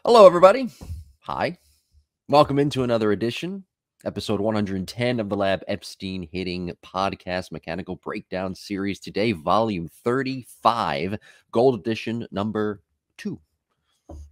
Hello, everybody. Hi. Welcome into another edition, episode 110 of the Lab Epstein Hitting Podcast Mechanical Breakdown Series. Today, volume 35, gold edition number 2.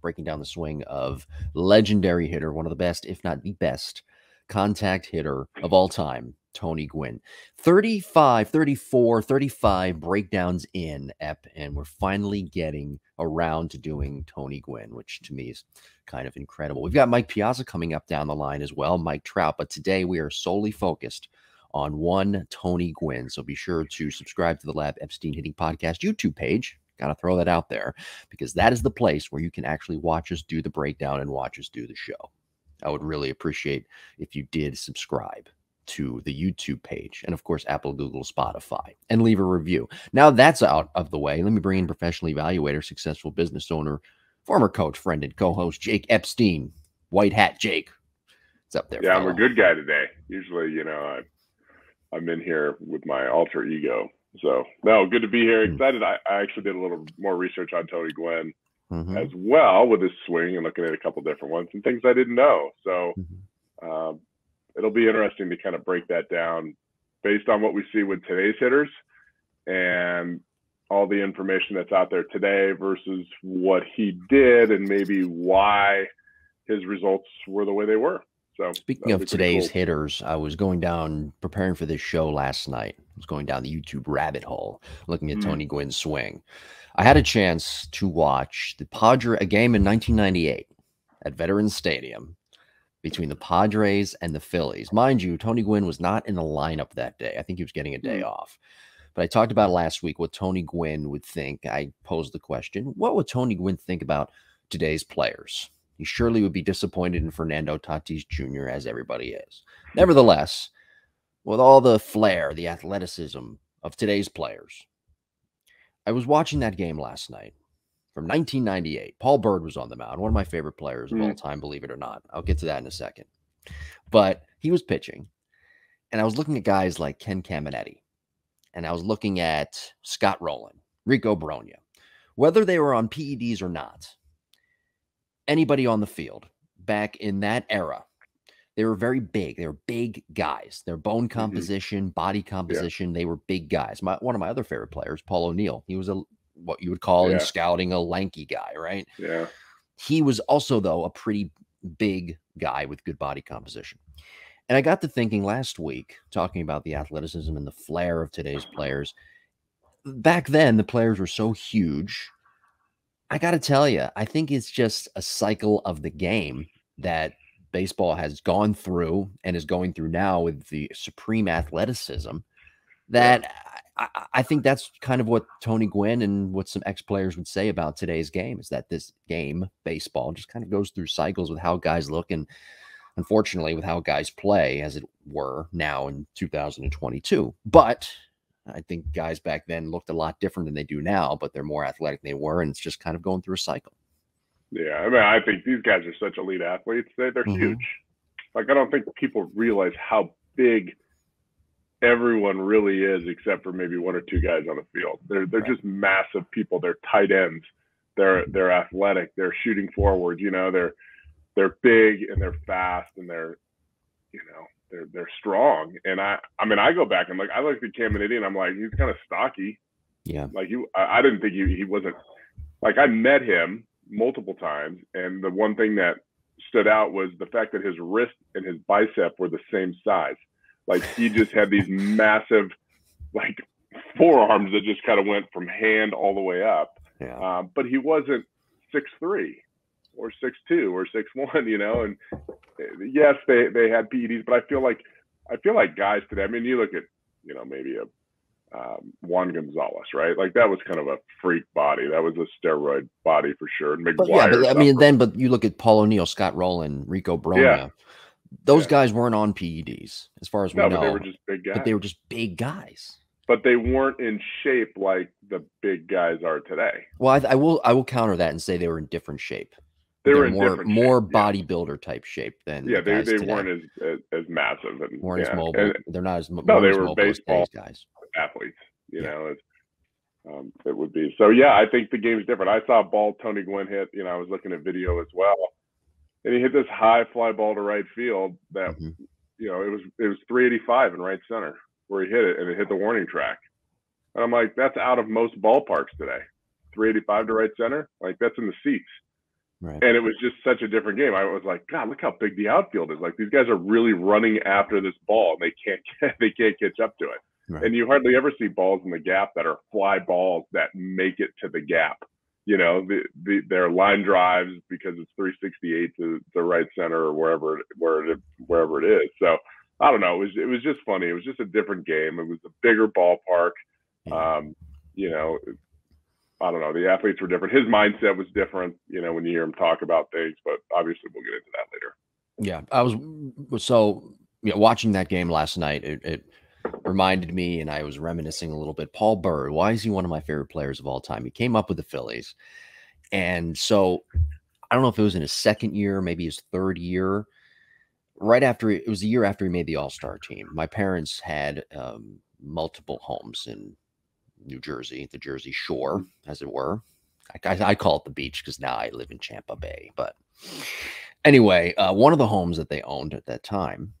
Breaking down the swing of legendary hitter, one of the best, if not the best, contact hitter of all time, Tony Gwynn. 35, 34, 35 breakdowns in, Ep, and we're finally getting around to doing Tony Gwynn, which to me is kind of incredible. We've got Mike Piazza coming up down the line as well, Mike Trout, but today we are solely focused on one Tony Gwynn. So be sure to subscribe to the Lab Epstein Hitting Podcast YouTube page. Got to throw that out there because that is the place where you can actually watch us do the breakdown and watch us do the show. I would really appreciate if you did subscribe to the YouTube page and, of course, Apple, Google, Spotify, and leave a review. Now that's out of the way. Let me bring in professional evaluator, successful business owner, former coach, friend, and co-host Jake Epstein. White hat, Jake. It's up there. Yeah, fella. I'm a good guy today. Usually, I'm in here with my alter ego. So, no, good to be here. Excited. I actually did a little more research on Tony Gwynn as well with his swing and looking at a couple different ones and things I didn't know. So, it'll be interesting to kind of break that down based on what we see with today's hitters and all the information that's out there today versus what he did and maybe why his results were the way they were. So speaking of today's hitters, I was going down preparing for this show last night. I was going down the YouTube rabbit hole looking at Tony Gwynn's swing. I had a chance to watch a game in 1998 at Veterans Stadium between the Padres and the Phillies. Mind you, Tony Gwynn was not in the lineup that day. I think he was getting a day off. But I talked about last week what Tony Gwynn would think. I posed the question, what would Tony Gwynn think about today's players? He surely would be disappointed in Fernando Tatis Jr., as everybody is. Nevertheless, with all the flair, the athleticism of today's players, I was watching that game last night from 1998. Paul Bird was on the mound, one of my favorite players of all time, believe it or not. I'll get to that in a second. But he was pitching, and I was looking at guys like Ken Caminetti, and I was looking at Scott Rowland, Rico Brogna, whether they were on PEDs or not. Anybody on the field back in that era, they were very big. They were big guys. Their bone composition, body composition, they were big guys. One of my other favorite players, Paul O'Neill, he was what you would call in scouting a lanky guy, right? Yeah. He was also, though, a pretty big guy with good body composition. And I got to thinking last week, talking about the athleticism and the flair of today's players. Back then, the players were so huge. I got to tell you, I think it's just a cycle of the game that baseball has gone through and is going through now with the supreme athleticism that I think that's kind of what Tony Gwynn and what some ex-players would say about today's game is that this game, baseball, just kind of goes through cycles with how guys look and unfortunately with how guys play, as it were, now in 2022. But I think guys back then looked a lot different than they do now, but they're more athletic than they were, and it's just kind of going through a cycle. Yeah, I mean, I think these guys are such elite athletes. They're huge. Like, I don't think people realize how big everyone really is, except for maybe one or two guys on the field. They're just massive people. They're tight ends. They're athletic. They're shooting forwards. They're big and they're fast and they're strong. And I mean, I go back and I look at Caminetti and I'm like, he's kind of stocky. Yeah. Like I didn't think he wasn't like, I met him multiple times. And the one thing that stood out was the fact that his wrist and his bicep were the same size. Like he just had these massive, like forearms that just kind of went from hand all the way up. Yeah. But he wasn't 6'3". Or 6'2" or 6'1", and yes, they had PEDs, but I feel like guys today. I mean, you look at maybe a Juan Gonzalez, right? Like that was kind of a freak body. That was a steroid body for sure. But you look at Paul O'Neill, Scott Rowland, Rico Brogna. Yeah. Those guys weren't on PEDs, as far as we know. But they were just big guys. But they were just big guys. But they weren't in shape like the big guys are today. Well, I will counter that and say they were in different shape. They were in more bodybuilder type shape than they weren't as massive and weren't as mobile. They're not as no, they were mobile baseball guys, athletes. You know, it would be. So yeah, I think the game's different. I saw a ball Tony Gwynn hit. I was looking at video as well, and he hit this high fly ball to right field that it was 385 in right center where he hit it, and it hit the warning track. And I'm like, that's out of most ballparks today. 385 to right center, like that's in the seats. Right. And it was just such a different game. I was like, God, look how big the outfield is. Like these guys are really running after this ball, and they can't catch up to it. Right. And you hardly ever see balls in the gap that are fly balls that make it to the gap. They're line drives because it's 368 to right center or wherever it is. So I don't know. It was just funny. It was just a different game. It was a bigger ballpark. I don't know. The athletes were different. His mindset was different, when you hear him talk about things, but obviously we'll get into that later. Yeah. Watching that game last night, it reminded me, and I was reminiscing a little bit. Paul Byrd, why is he one of my favorite players of all time? He came up with the Phillies. And so I don't know if it was in his second year, maybe his third year, it was the year after he made the All-Star team. My parents had multiple homes in New Jersey, the Jersey Shore, as it were. I call it the beach because now I live in Tampa Bay. But anyway, one of the homes that they owned at that time,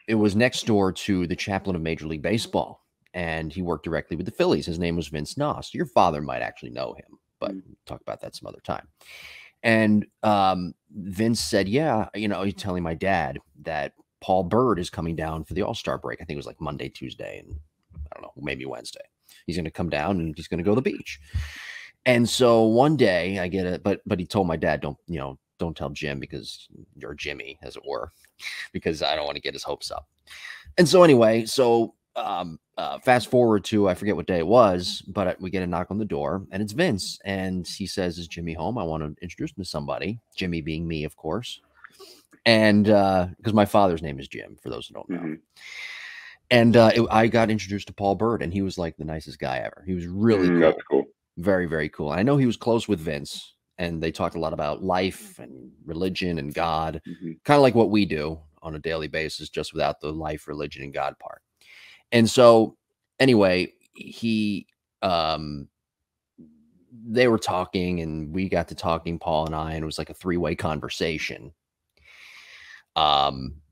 it was next door to the chaplain of Major League Baseball, and he worked directly with the Phillies. His name was Vince Noss. Your father might actually know him, but we'll talk about that some other time. And Vince said, he's telling my dad that Paul Byrd is coming down for the All-Star break. I think it was like Monday, Tuesday, and I don't know, maybe Wednesday. He's going to come down and he's going to go to the beach. And so one day I get it, but he told my dad, don't tell Jim because you're Jimmy, as it were, because I don't want to get his hopes up. And so anyway, fast forward to, I forget what day it was, but we get a knock on the door and it's Vince. And he says, is Jimmy home? I want to introduce him to somebody. Jimmy being me, of course. And because my father's name is Jim, for those who don't know. Mm-hmm. And I got introduced to Paul Byrd, and he was like the nicest guy ever. He was really cool. That's cool. Very, very cool. I know he was close with Vince, and they talked a lot about life and religion and God, kind of like what we do on a daily basis, just without the life, religion, and God part. And so anyway, they were talking, and we got to talking, Paul and I, and it was like a three-way conversation.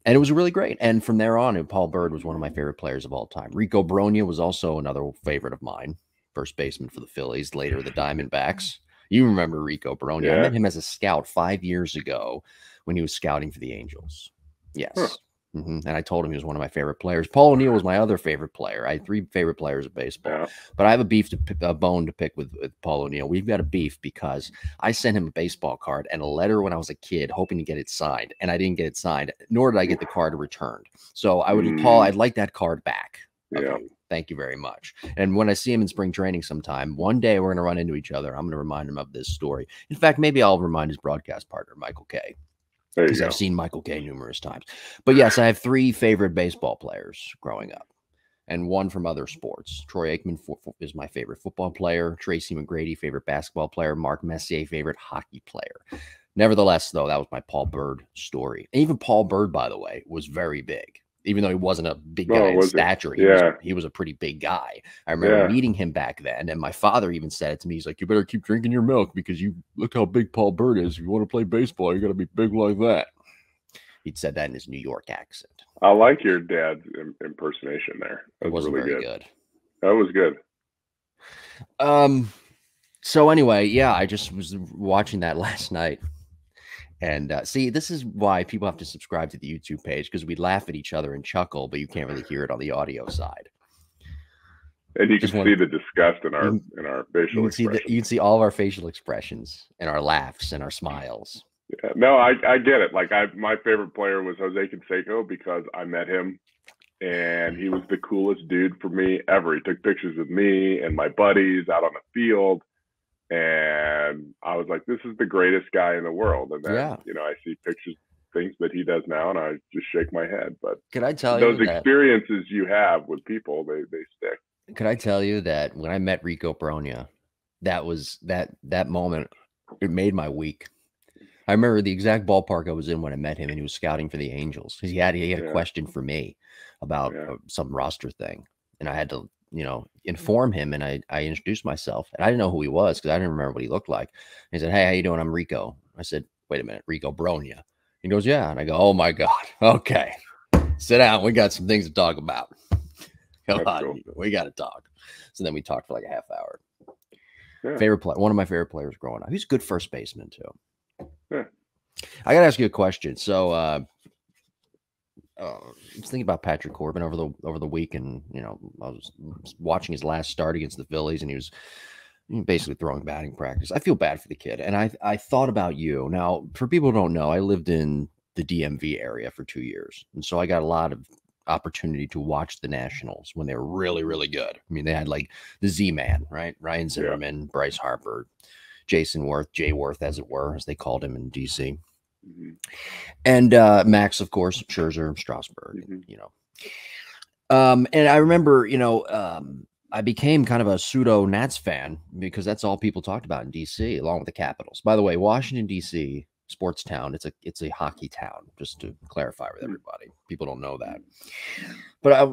And it was really great. And from there on, Paul Byrd was one of my favorite players of all time. Rico Brogna was also another favorite of mine, first baseman for the Phillies, later the Diamondbacks. You remember Rico Brogna. Yeah. I met him as a scout 5 years ago when he was scouting for the Angels. Yes. Huh. And I told him he was one of my favorite players. Paul O'Neill was my other favorite player. I had three favorite players of baseball, but I have a bone to pick with Paul O'Neill. We've got a beef because I sent him a baseball card and a letter when I was a kid, hoping to get it signed, and I didn't get it signed, nor did I get the card returned. So I would, Paul, I'd like that card back. Okay, thank you very much. And when I see him in spring training sometime, one day we're going to run into each other. I'm going to remind him of this story. In fact, maybe I'll remind his broadcast partner, Michael Kay. Because I've seen Michael Kay numerous times. But yes, I have three favorite baseball players growing up, and one from other sports. Troy Aikman is my favorite football player. Tracy McGrady, favorite basketball player. Mark Messier, favorite hockey player. Nevertheless, though, that was my Paul Byrd story. And even Paul Byrd, by the way, was very big. Even though he wasn't a big guy in stature, he was a pretty big guy. I remember meeting him back then, and my father even said it to me. He's like, you better keep drinking your milk because you look how big Paul Byrd is. If you want to play baseball, you got to be big like that. He'd said that in his New York accent. I like your dad's impersonation there. That was really very good. That was good. So anyway, I just was watching that last night. And see, this is why people have to subscribe to the YouTube page, because we laugh at each other and chuckle, but you can't really hear it on the audio side. And you can see the disgust in our facial expressions. You can see all of our facial expressions and our laughs and our smiles. Yeah, no, I get it. Like my favorite player was Jose Canseco because I met him, and he was the coolest dude for me ever. He took pictures of me and my buddies out on the field. And I was like, this is the greatest guy in the world. And then, I see pictures, things that he does now, and I just shake my head. But can I tell you those experiences you have with people, they stick. Could I tell you that when I met Rico Brogna, that was that moment, it made my week. I remember the exact ballpark I was in when I met him, and he was scouting for the Angels. He had a question for me about some roster thing. And I had to inform him. And I introduced myself, and I didn't know who he was because I didn't remember what he looked like. And he said, "Hey, how you doing? I'm Rico." I said, "Wait a minute, Rico Bronya." He goes, "Yeah." And I go, "Oh my God. Okay. Sit down. We got some things to talk about. Come on, cool. We got to talk." So then we talked for like a half hour. Yeah. Favorite player, one of my favorite players growing up. He's a good first baseman too. Yeah. I got to ask you a question. So I was thinking about Patrick Corbin over the week, and I was watching his last start against the Phillies, and he was basically throwing batting practice. I feel bad for the kid, and I thought about you. Now, for people who don't know, I lived in the DMV area for 2 years, and so I got a lot of opportunity to watch the Nationals when they were really, really good. I mean, they had like the Z-Man, right? Ryan Zimmerman, Bryce Harper, Jason Worth, Jay Worth, as it were, as they called him in DC. Mm-hmm. And Max, of course, Scherzer, Strasburg, mm-hmm. And I remember, I became kind of a pseudo Nats fan because that's all people talked about in DC, along with the Capitals. By the way, Washington, DC, sports town. It's a hockey town, just to clarify with everybody. People don't know that. But,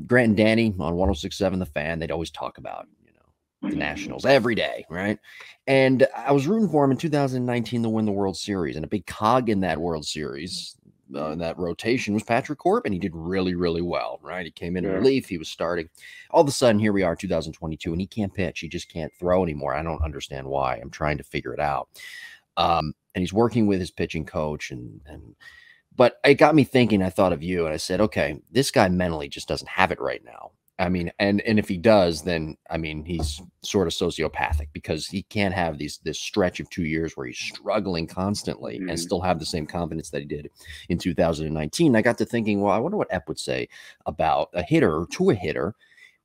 Grant and Danny on 106.7 The Fan, they'd always talk about, the Nationals every day, right? And I was rooting for him in 2019 to win the World Series. And a big cog in that World Series, in that rotation, was Patrick Corbin. He did really, really well, right? He came in relief. He was starting. All of a sudden, here we are, 2022, and he can't pitch. He just can't throw anymore. I don't understand why. I'm trying to figure it out. And he's working with his pitching coach. But it got me thinking. I thought of you, and I said, okay, this guy mentally just doesn't have it right now. I mean, and if he does, then, I mean, he's sort of sociopathic because he can't have this stretch of 2 years where he's struggling constantly and still have the same confidence that he did in 2019. I got to thinking, well, I wonder what Epp would say about a hitter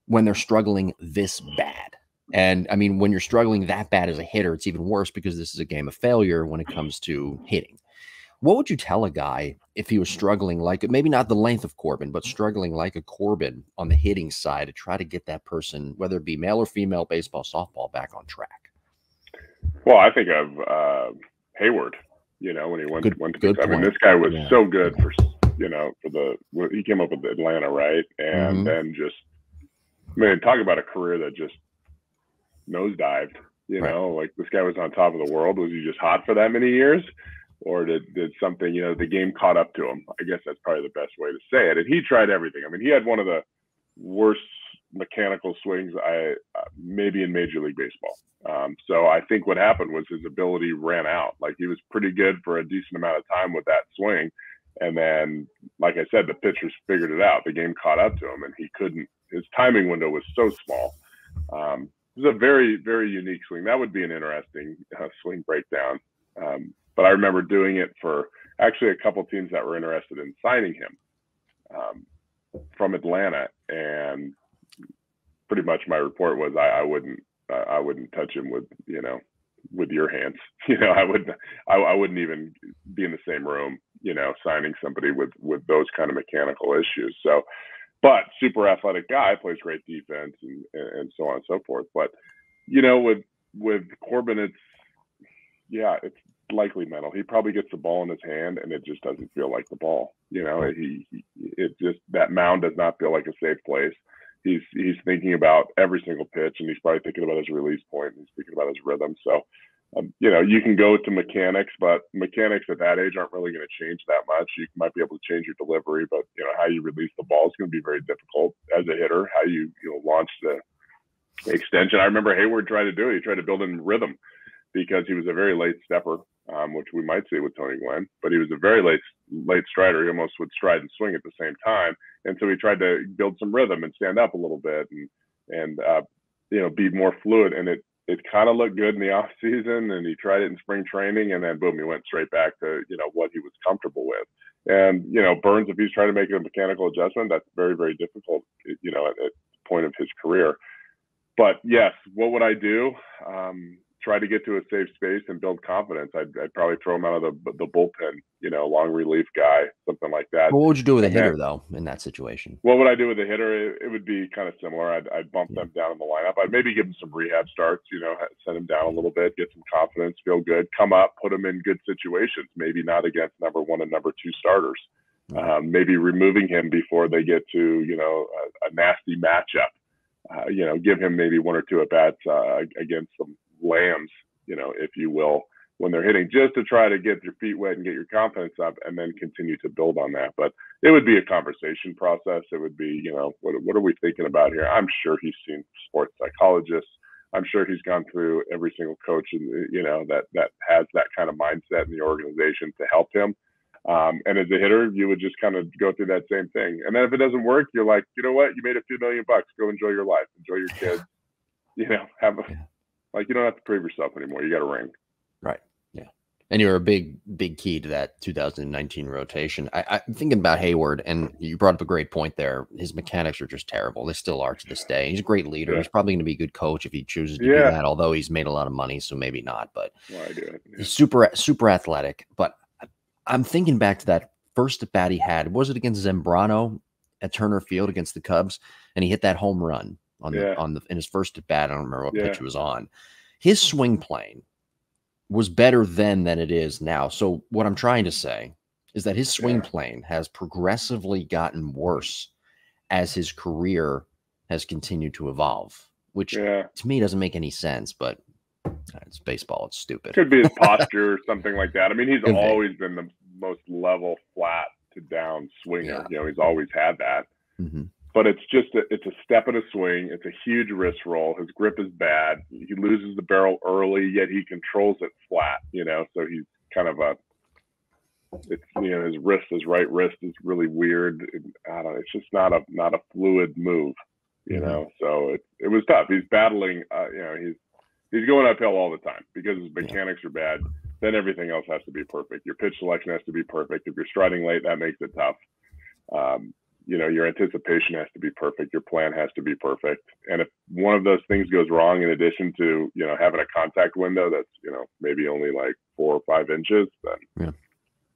when they're struggling this bad. And I mean, when you're struggling that bad as a hitter, it's even worse because this is a game of failure when it comes to hitting. What would you tell a guy if he was struggling like, maybe not the length of Corbin, but struggling like a Corbin on the hitting side to try to get that person, whether it be male or female, baseball, softball, back on track? Well, I think of Hayward, when he went to, I mean, this guy was so good for he came up with Atlanta, right? And then just, I mean, talk about a career that just nosedived, like this guy was on top of the world. Was he just hot for that many years? Or did something, the game caught up to him? I guess that's probably the best way to say it. And he tried everything. I mean, he had one of the worst mechanical swings maybe in Major League Baseball. So I think what happened was his ability ran out. Like, he was pretty good for a decent amount of time with that swing. And then, like I said, the pitchers figured it out. The game caught up to him, and he couldn't. His timing window was so small. It was a very, very unique swing. That would be an interesting swing breakdown. But I remember doing it for actually a couple of teams that were interested in signing him from Atlanta, and pretty much my report was I wouldn't touch him with your hands. I wouldn't even be in the same room, signing somebody with those kind of mechanical issues. So, but super athletic guy, plays great defense and so on and so forth. But with Corbin, it's likely mental. He probably gets the ball in his hand and it just doesn't feel like the ball. It just, that mound does not feel like a safe place. He's thinking about every single pitch, and he's probably thinking about his release point, and he's thinking about his rhythm. So, you can go to mechanics, but mechanics at that age aren't really going to change that much. You might be able to change your delivery, but how you release the ball is going to be very difficult as a hitter. How you launch the extension. I remember Hayward tried to do it. He tried to build in rhythm, because he was a very late stepper, which we might see with Tony Gwynn, but he was a very late strider. He almost would stride and swing at the same time. And so he tried to build some rhythm and stand up a little bit and be more fluid. And it kind of looked good in the off season, and he tried it in spring training, and then boom, he went straight back to, what he was comfortable with. And, Burns, if he's trying to make a mechanical adjustment, that's very, very difficult, at the point of his career. But yes, what would I do? Try to get to a safe space and build confidence. I'd probably throw him out of the bullpen, long relief guy, something like that. What would you do with a hitter, though, in that situation? What would I do with a hitter? It would be kind of similar. I'd bump them down in the lineup. I'd maybe give them some rehab starts, send them down a little bit, get some confidence, feel good, come up, put them in good situations, maybe not against number 1 and number 2 starters. Maybe removing him before they get to, a nasty matchup. give him maybe one or two at bats against some lambs, if you will, when they're hitting, just to try to get your feet wet and get your confidence up, and then continue to build on that. But it would be a conversation process. It would be, what are we thinking about here? I'm sure he's seen sports psychologists. I'm sure he's gone through every single coach, that has that kind of mindset in the organization to help him. And as a hitter, you would just kind of go through that same thing. And then if it doesn't work, you're like, you know what? You made a few $1 million. Go enjoy your life. Enjoy your kids. You don't have to prove yourself anymore. You got a ring. Right. Yeah. And you're a big key to that 2019 rotation. I'm thinking about Hayward, and you brought up a great point there. His mechanics are just terrible. They still are to this day. He's a great leader. Yeah. He's probably going to be a good coach if he chooses to do that, although he's made a lot of money, so maybe not. But he's super athletic. But I'm thinking back to that first at bat he had. Was it against Zambrano at Turner Field against the Cubs? And he hit that home run in his first at bat. I don't remember what pitch it was on. His swing plane was better then than it is now. So what I'm trying to say is that his swing plane has progressively gotten worse as his career has continued to evolve, which to me doesn't make any sense, but it's baseball. It's stupid. Could be his posture or something like that. I mean, he's always been the most level, flat to down swinger. He's always had that. Mm-hmm. But it's a step in a swing. It's a huge wrist roll. His grip is bad. He loses the barrel early, yet he controls it flat. So he's kind of his right wrist is really weird. I don't know. It's just not a fluid move. So it was tough. He's battling. He's going uphill all the time because his mechanics are bad. Then everything else has to be perfect. Your pitch selection has to be perfect. If you're striding late, that makes it tough. Your anticipation has to be perfect. Your plan has to be perfect. And if one of those things goes wrong, in addition to, having a contact window that's, maybe only like 4 or 5 inches, then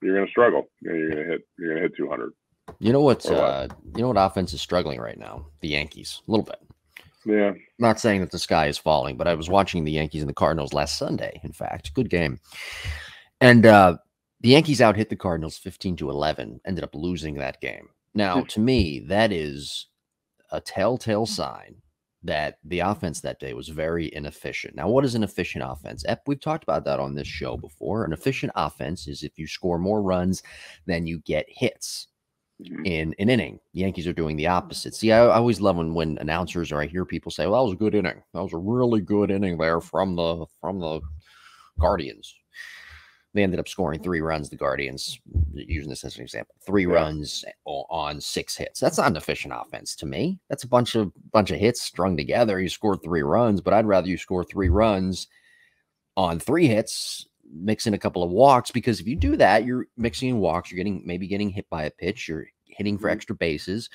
you're going to struggle. You're going to hit 200. You know what offense is struggling right now? The Yankees, a little bit. Yeah. I'm not saying that the sky is falling, but I was watching the Yankees and the Cardinals last Sunday. In fact, good game. And the Yankees out hit the Cardinals 15-11, ended up losing that game. Now, to me, that is a telltale sign that the offense that day was very inefficient. Now, what is an efficient offense? We've talked about that on this show before. An efficient offense is if you score more runs than you get hits in an inning. The Yankees are doing the opposite. See, I always love when announcers or I hear people say, well, that was a good inning. That was a really good inning there from the Guardians. They ended up scoring 3 runs, the Guardians, using this as an example. 3 runs on 6 hits. That's not an efficient offense to me. That's a bunch of hits strung together. You scored 3 runs, but I'd rather you score 3 runs on 3 hits, mix in a couple of walks, because if you do that, you're mixing in walks, you're maybe getting hit by a pitch, you're hitting for extra bases,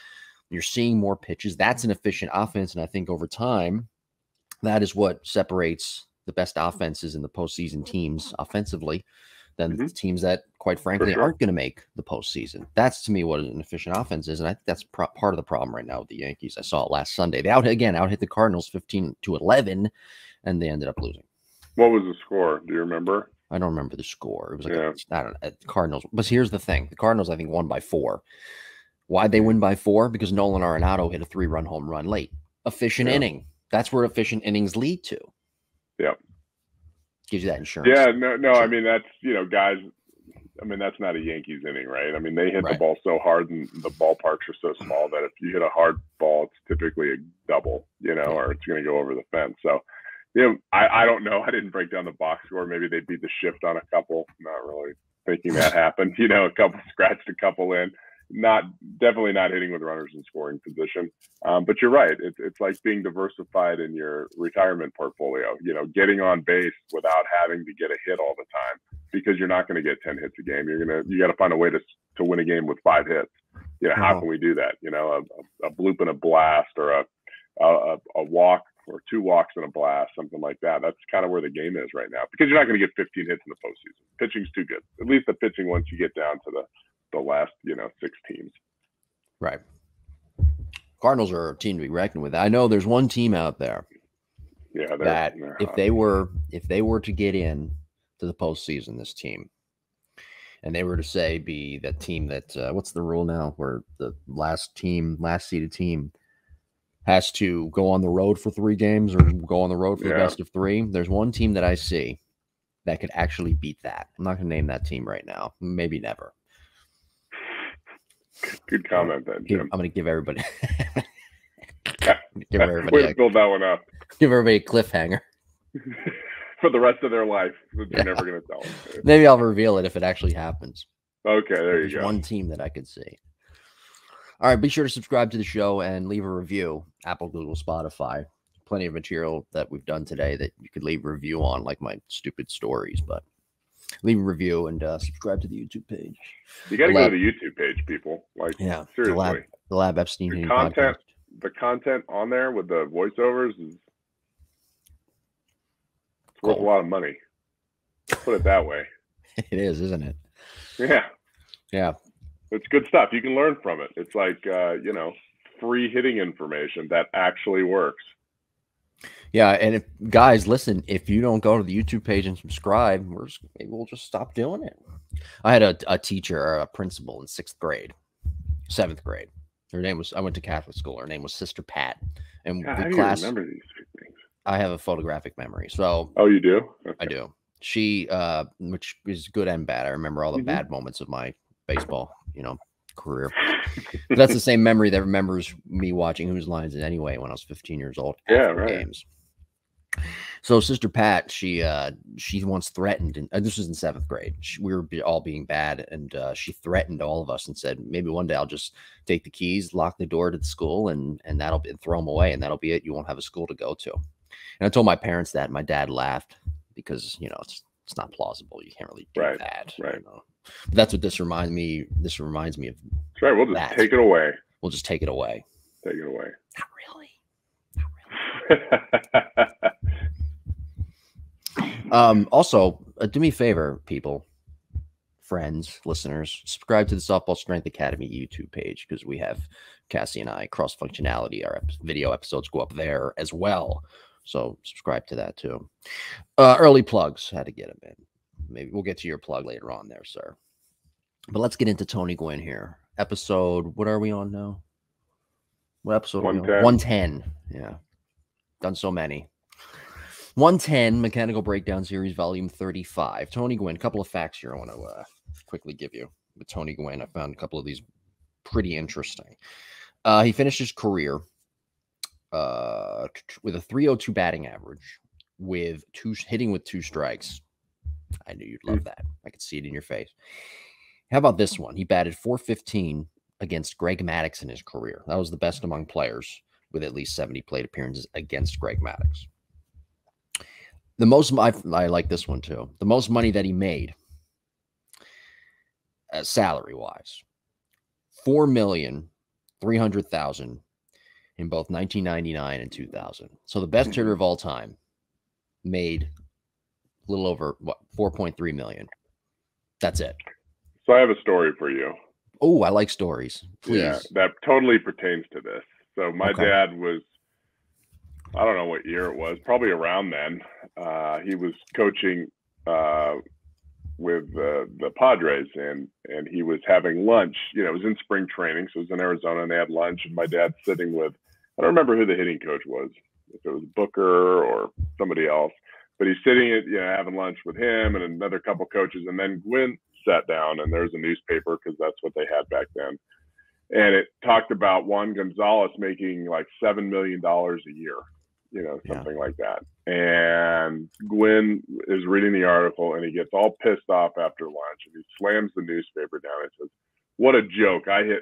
you're seeing more pitches. That's an efficient offense, and I think over time, that is what separates the best offenses in the postseason teams offensively than the teams that, quite frankly, aren't going to make the postseason. That's, to me, what an efficient offense is, and I think that's part of the problem right now with the Yankees. I saw it last Sunday. They out hit the Cardinals 15-11, and they ended up losing. What was the score? Do you remember? I don't remember the score. It was like I don't know, Cardinals. But here's the thing: the Cardinals, I think, won by 4. Why'd they win by 4? Because Nolan Arenado hit a 3-run home run late. Efficient inning. That's where efficient innings lead to. Yeah. Gives you that insurance. Yeah, no. I mean, that's, guys, I mean, that's not a Yankees inning, right? I mean, they hit the ball so hard and the ballparks are so small that if you hit a hard ball, it's typically a double, or it's going to go over the fence. So, I don't know. I didn't break down the box score. Maybe they beat the shift on a couple. Not really thinking that happened. A couple scratched a couple in. Definitely not hitting with runners in scoring position. But you're right. It's like being diversified in your retirement portfolio, getting on base without having to get a hit all the time, because you're not going to get 10 hits a game. You got to find a way to win a game with 5 hits. How can we do that? A bloop and a blast, or a walk, or 2 walks and a blast, something like that. That's kind of where the game is right now, because you're not going to get 15 hits in the postseason. Pitching's too good. At least the pitching, once you get down to the last 6 teams. Right. Cardinals are a team to be reckoned with. I know there's one team out there that if they were to get in to the postseason, this team, and they were to be that team that what's the rule now, where the last seeded team has to go on the road for 3 games or go on the road for the best of 3. There's one team that I see that could actually beat that. I'm not going to name that team right now. Maybe never. Good comment, then, Jim. I'm going to give everybody. Way to build that one up. Give everybody a cliffhanger for the rest of their life. You're never going to tell them. Maybe I'll reveal it if it actually happens. Okay, there you go. One team that I could see. All right, be sure to subscribe to the show and leave a review. Apple, Google, Spotify. Plenty of material that we've done today that you could leave a review on, like my stupid stories. But leave a review and subscribe to the YouTube page. You got to go to the YouTube page, people. Like, seriously. The Lab Epstein content. The content on there with the voiceovers is worth a lot of money. Put it that way. It is, isn't it? Yeah. It's good stuff. You can learn from it. It's like, free hitting information that actually works. Yeah, and guys, listen, if you don't go to the YouTube page and subscribe, maybe we'll just stop doing it. I had a teacher or a principal in 6th grade, 7th grade. Her name was, I went to Catholic school. Her name was Sister Pat. And how do you remember these things? I have a photographic memory. So. Oh, you do? Okay. I do. She, which is good and bad. I remember all the bad moments of my baseball, career. But that's the same memory that remembers me watching Whose Line Is It Anyway when I was 15 years old. Games. So Sister Pat, she once threatened, and this was in 7th grade. We were all being bad, and she threatened all of us and said, maybe one day I'll just take the keys, lock the door to the school, and throw them away, and that'll be it. You won't have a school to go to. And I told my parents that, and my dad laughed because it's not plausible. You can't really do that. Right. But that's what this reminds me of. That's right. We'll just take it away. We'll just take it away. Take it away. Not really. Also, do me a favor, people, friends, listeners, subscribe to the Softball Strength Academy YouTube page because we have Cassie and I cross functionality. Our video episodes go up there as well. So subscribe to that too. Early plugs, had to get them in. Maybe we'll get to your plug later on there, sir. But let's get into Tony Gwynn here. Episode, what are we on now? What episode are we on? 110. Yeah. Done so many. 110, Mechanical Breakdown Series, Volume 35. Tony Gwynn, a couple of facts here I want to quickly give you. With Tony Gwynn, I found a couple of these pretty interesting. He finished his career with a .302 batting average, hitting with 2 strikes. I knew you'd love that. I could see it in your face. How about this one? He batted .415 against Greg Maddux in his career. That was the best among players with at least 70 plate appearances against Greg Maddux. The most, I like this one too. The most money that he made, salary-wise, $4,300,000 in both 1999 and 2000. So the best hitter of all time made a little over 4.3 million. That's it. So I have a story for you. Oh, I like stories. Please. Yeah, that totally pertains to this. So my dad was, I don't know what year it was, probably around then. He was coaching with the Padres, and he was having lunch. It was in spring training, so it was in Arizona, and they had lunch. And my dad's sitting with, I don't remember who the hitting coach was, if it was Booker or somebody else, but he's sitting at having lunch with him and another couple coaches, and then Gwynn sat down, and there's a newspaper because that's what they had back then. And it talked about Juan Gonzalez making like $7 million a year, something like that. And Gwynn is reading the article, and he gets all pissed off after lunch, and he slams the newspaper down and says, "What a joke. I hit,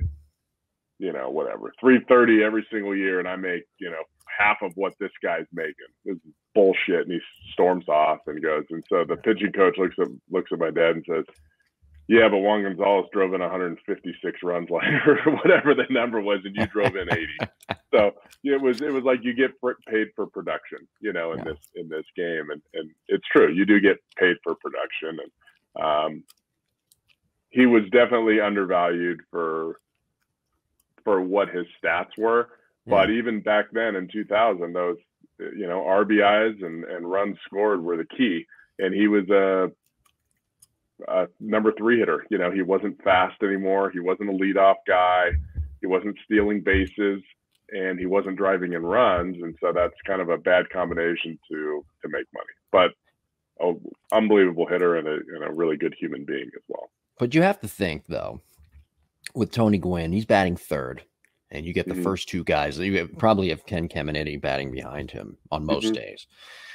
whatever, 330 every single year, and I make, half of what this guy's making. This is bullshit." And he storms off and goes. And so the pitching coach looks at my dad and says, "Yeah, but Juan Gonzalez drove in 156 runs or whatever the number was, and you drove in 80." So it was like you get paid for production, in this game, and it's true. You do get paid for production, and he was definitely undervalued for what his stats were. Yeah. But even back then in 2000, those RBIs and runs scored were the key, and he was a number 3 hitter. He wasn't fast anymore. He wasn't a leadoff guy. He wasn't stealing bases. and he wasn't driving in runs, and so that's kind of a bad combination to make money. But unbelievable hitter and a really good human being as well. But you have to think though, with Tony Gwynn, he's batting third, and you get the first two guys. You probably have Ken Caminiti batting behind him on most days.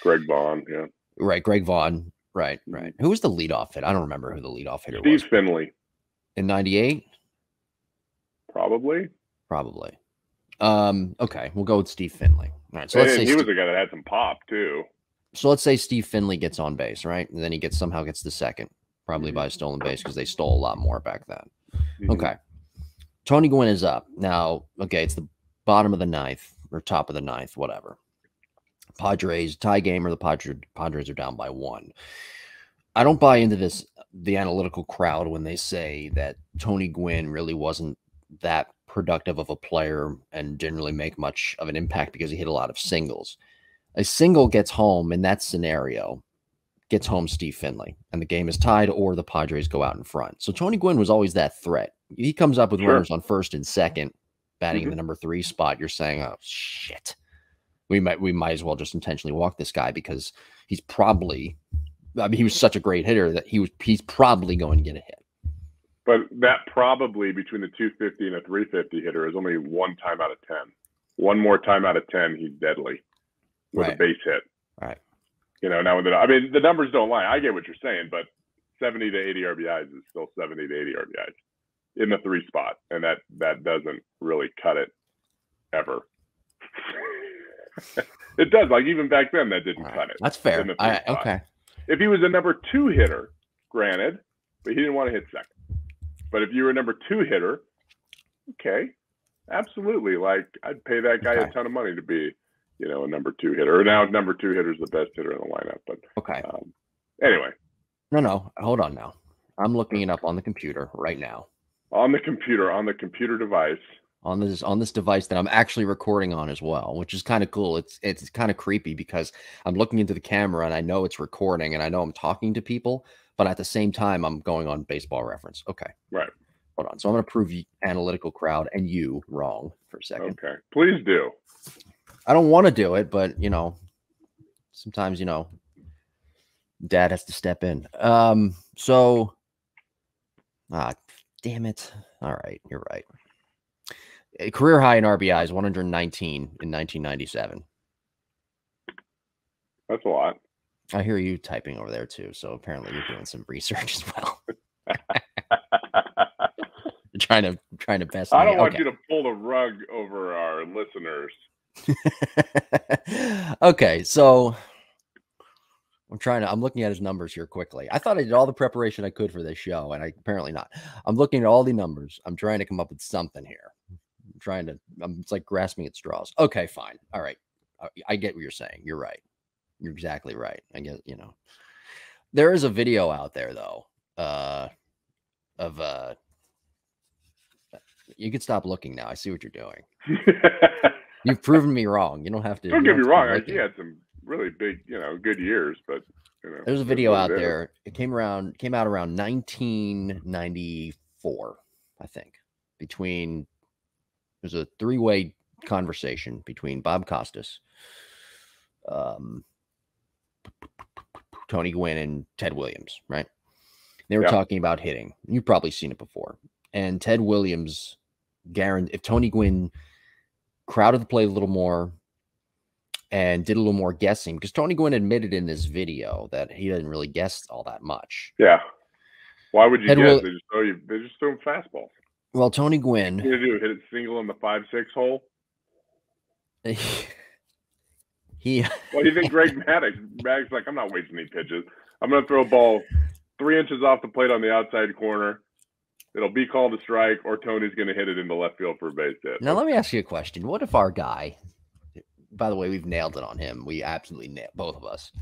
Greg Vaughn, yeah, right. Greg Vaughn, right. Who was the leadoff hit? I don't remember who the leadoff hitter was. Steve Finley in '98. Probably. Okay, we'll go with Steve Finley. All right, so let's say he was a guy that had some pop too. So let's say Steve Finley gets on base, right? And then he somehow gets the second, probably by a stolen base because they stole a lot more back then. Okay. Tony Gwynn is up. Now, okay, it's the bottom of the ninth or top of the ninth, whatever. Padres tie game, or the Padres are down by 1. I don't buy into the analytical crowd when they say that Tony Gwynn really wasn't that productive of a player and didn't really make much of an impact because he hit a lot of singles. A single gets home in that scenario, gets home Steve Finley, and the game is tied or the Padres go out in front. So Tony Gwynn was always that threat. He comes up with runners on first and second, batting in the number 3 spot. You're saying, oh, shit. We might as well just intentionally walk this guy because he's probably, he was such a great hitter that he's probably going to get a hit. But that probably between the 250 and a 350 hitter is only 1 time out of 10. One more time out of 10, he's deadly with a base hit. Right. Now the numbers don't lie. I get what you're saying, but 70 to 80 RBIs is still 70 to 80 RBIs in the 3 spot, and that doesn't really cut it ever. It does. Like even back then, that didn't cut it. That's fair. Okay. If he was a number 2 hitter, granted, but he didn't want to hit second. But if you were a number 2 hitter, okay, absolutely. Like I'd pay that guy a ton of money to be, a number 2 hitter. Or now number 2 hitter is the best hitter in the lineup. But anyway. No, hold on now. I'm looking it up on the computer right now. On the computer device. On this device that I'm actually recording on as well, which is kind of cool. It's kind of creepy because I'm looking into the camera and I know it's recording and I know I'm talking to people, but at the same time I'm going on Baseball Reference. Okay. Right. Hold on. So I'm going to prove you analytical crowd and you wrong for a second. Okay. Please do. I don't want to do it, but sometimes dad has to step in. Damn it. All right, you're right. A career high in RBIs, 119 in 1997. That's a lot. I hear you typing over there too, so apparently you're doing some research as well. You're trying to best. I don't want you to pull the rug over our listeners. Okay, so I'm looking at his numbers here quickly. I thought I did all the preparation I could for this show, and apparently not. I'm looking at all the numbers. I'm trying to come up with something here. It's like grasping at straws. Okay, fine. All right. I get what you're saying. You're right. You're exactly right. I guess, there is a video out there though, you can stop looking now. I see what you're doing. You've proven me wrong. You don't have to. Don't get me wrong. He had some really big, good years, but there's a video out there. It came out around 1994, I think. There's a 3-way conversation between Bob Costas, Tony Gwynn, and Ted Williams, right? They were talking about hitting. You've probably seen it before. And Ted Williams guaranteed if Tony Gwynn crowded the play a little more and did a little more guessing, because Tony Gwynn admitted in this video that he didn't really guess all that much. Yeah. They just throw him fastballs. Well, Tony Gwynn. What do? Hit it single in the 5-6 hole? What do you think Greg Maddox like, I'm not wasting any pitches. I'm going to throw a ball 3 inches off the plate on the outside corner. It'll be called a strike, or Tony's going to hit it into left field for a base hit. Now, let me ask you a question. What if our guy, by the way, we've nailed it on him. We absolutely nailed, both of us.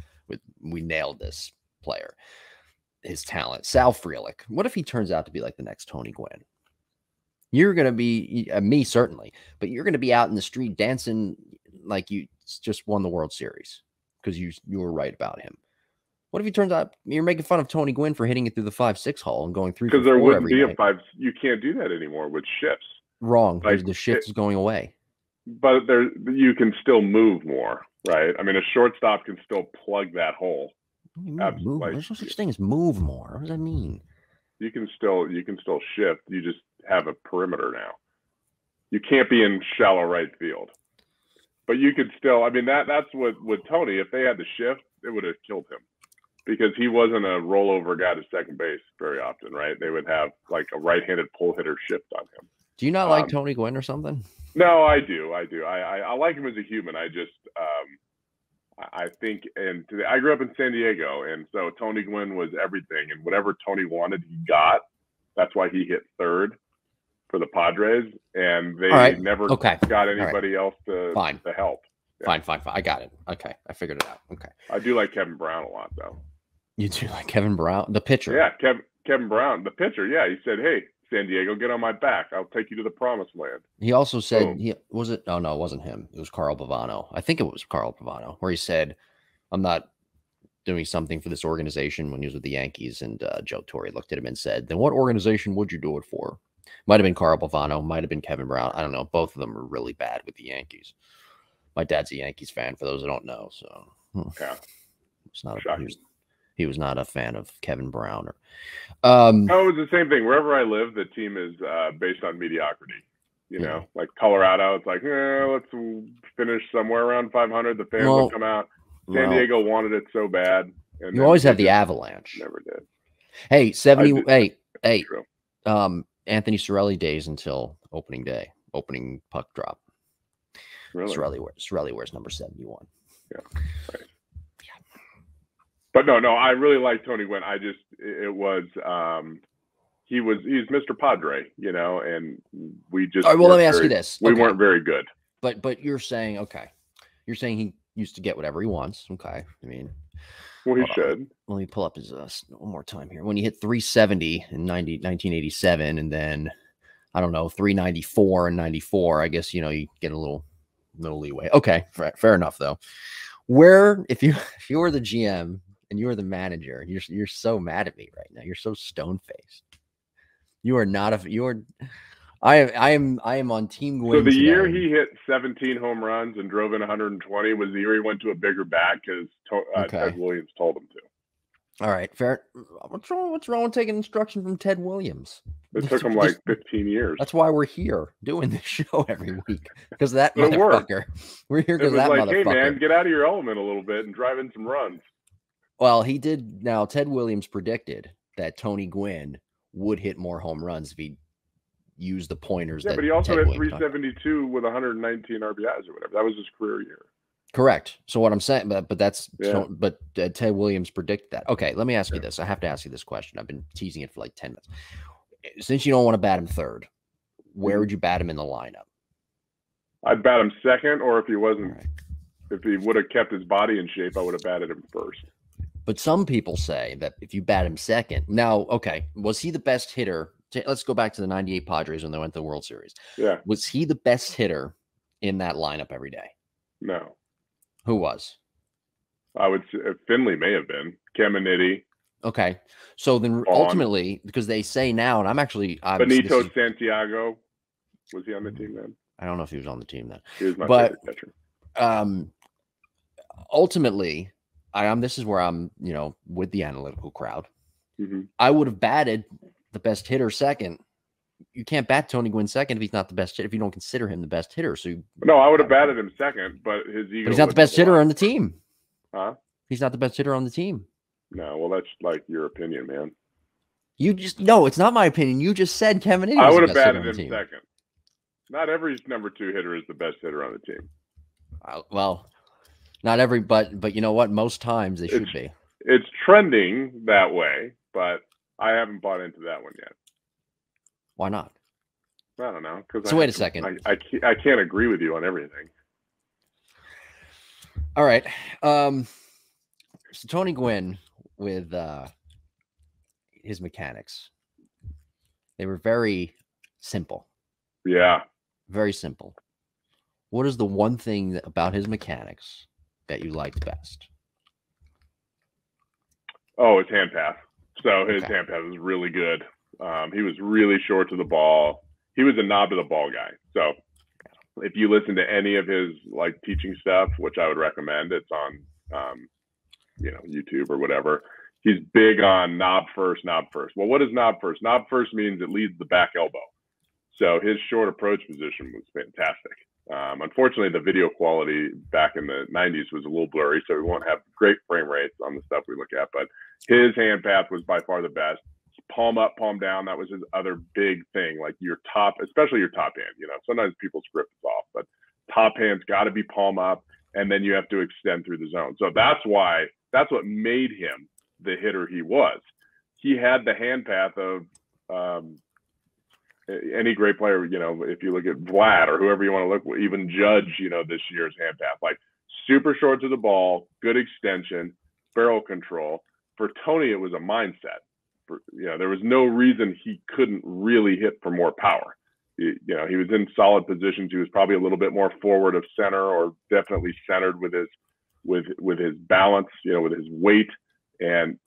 We nailed this player, his talent. Sal Frelick. What if he turns out to be like the next Tony Gwynn? You're going to be, me certainly, but you're going to be out in the street dancing like you just won the World Series because you were right about him. What if he turns out you're making fun of Tony Gwynn for hitting it through the 5-6 hole and going 3 for 4 because there wouldn't be night. a 5. You can't do that anymore with shifts. Wrong. Like, the shift is going away. but you can still move more, right? I mean, a shortstop can still plug that hole. Move. There's no such thing as move more. What does that mean? You can still shift. You just have a perimeter now. You can't be in shallow right field, but you could still. I mean, that's what with Tony. If they had to shift, it would have killed him because he wasn't a rollover guy to second base very often, right? They would have like a right-handed pull hitter shift on him. Do you not like Tony Gwynn or something? No, I do. I like him as a human. I think, and I grew up in San Diego, and so Tony Gwynn was everything, and whatever Tony wanted, he got. That's why he hit third for the Padres, and they never got anybody else to help. Yeah. Fine. I got it. Okay, I figured it out. Okay. I do like Kevin Brown a lot, though. You do like Kevin Brown, the pitcher? Yeah, Kevin Brown, the pitcher. Yeah, he said, "Hey, San Diego, get on my back. I'll take you to the promised land." He also said, was it? Oh, no, it wasn't him. It was Carl Pavano. I think it was Carl Pavano, where he said, "I'm not doing something for this organization," when he was with the Yankees. And Joe Torre looked at him and said, "Then what organization would you do it for?" Might have been Carl Pavano, might have been Kevin Brown. I don't know. Both of them were really bad with the Yankees. My dad's a Yankees fan, for those who don't know. So yeah, it's not he was not a fan of Kevin Brown. No, it was the same thing. Wherever I live, the team is based on mediocrity. You know, like Colorado, it's like, let's finish somewhere around 500. The fans will come out. San Diego wanted it so bad. And you always have the Avalanche. Never did. Hey, Anthony Cirelli days until opening day, opening puck drop. Really? Cirelli wears number 71. Yeah. Right. But no, I really like Tony Gwynn. He's Mr. Padre, you know, and we just. All right, well, let me ask you this: we weren't very good. But you're saying he used to get whatever he wants. Okay, I mean, well, he should. Let me pull up his one more time here. When he hit 370 in 1987, and then I don't know 394 and 94, I guess you get a little leeway. Okay, fair enough though. Where if you were the GM and you were the manager, you're so mad at me right now. You're so stone-faced. You are not I am on Team Gwynn. So the year he hit 17 home runs and drove in 120 was the year he went to a bigger bat because Ted Williams told him to. All right, fair. What's wrong with taking instruction from Ted Williams? It took him like 15 years. That's why we're here doing this show every week, because that motherfucker. We're here because that motherfucker. Hey man, get out of your element a little bit and drive in some runs. Well, he did. Now Ted Williams predicted that Tony Gwynn would hit more home runs if he used the pointers. Yeah, but he also had 372 with 119 RBIs or whatever. That was his career year. Correct. So what I'm saying, but Ted Williams predicted that. Okay, let me ask you this. I have to ask you this question. I've been teasing it for like 10 minutes. Since you don't want to bat him third, where would you bat him in the lineup? I'd bat him second, or if he wasn't, if he would have kept his body in shape, I would have batted him first. But some people say that if you bat him second, now, okay, was he the best hitter? Let's go back to the 98 Padres when they went to the World Series. Yeah. Was he the best hitter in that lineup every day? No. Who was? I would say Finley may have been. Caminiti. Okay. So then ultimately, because they say now, and Benito Santiago, was he on the team then? I don't know if he was on the team then. He was my favorite catcher. Ultimately, this is where I'm, with the analytical crowd. Mm-hmm. I would have batted the best hitter second. You can't bat Tony Gwynn second if he's not the best hitter, if you don't consider him the best hitter. So no, I would have batted him second, but his ego. But he's not the best hitter on the team. Huh? He's not the best hitter on the team. No, well, that's like your opinion, man. It's not my opinion. You just said Kevin. I would have batted him second. Not every number 2 hitter is the best hitter on the team. Well, not every, but you know what? Most times they should be. It's trending that way, but I haven't bought into that one yet. Why not? I don't know. So wait a second. I can't agree with you on everything. All right. So Tony Gwynn with his mechanics, they were very simple. Yeah. Very simple. What is the one thing about his mechanics that you liked best? Oh, his hand pass. So his hand pass was really good. He was really short to the ball. He was a knob to the ball guy. So if you listen to any of his like teaching stuff, which I would recommend, it's on YouTube or whatever. He's big on knob first, knob first. Well, what is knob first? Knob first means it leads the back elbow. So his short approach position was fantastic. Unfortunately, the video quality back in the 90s was a little blurry, so we won't have great frame rates on the stuff we look at. But his hand path was by far the best. Palm up, palm down. That was his other big thing. Like your top, especially your top hand. Sometimes people's grip is off, but top hand's got to be palm up, and then you have to extend through the zone. So that's what made him the hitter he was. He had the hand path of any great player. If you look at Vlad or whoever you want to look, even Judge, this year's hand path, like super short to the ball, good extension, barrel control. For Tony, it was a mindset. There was no reason he couldn't really hit for more power. He was in solid positions. He was probably a little bit more forward of center, or definitely centered with his balance, with his weight. And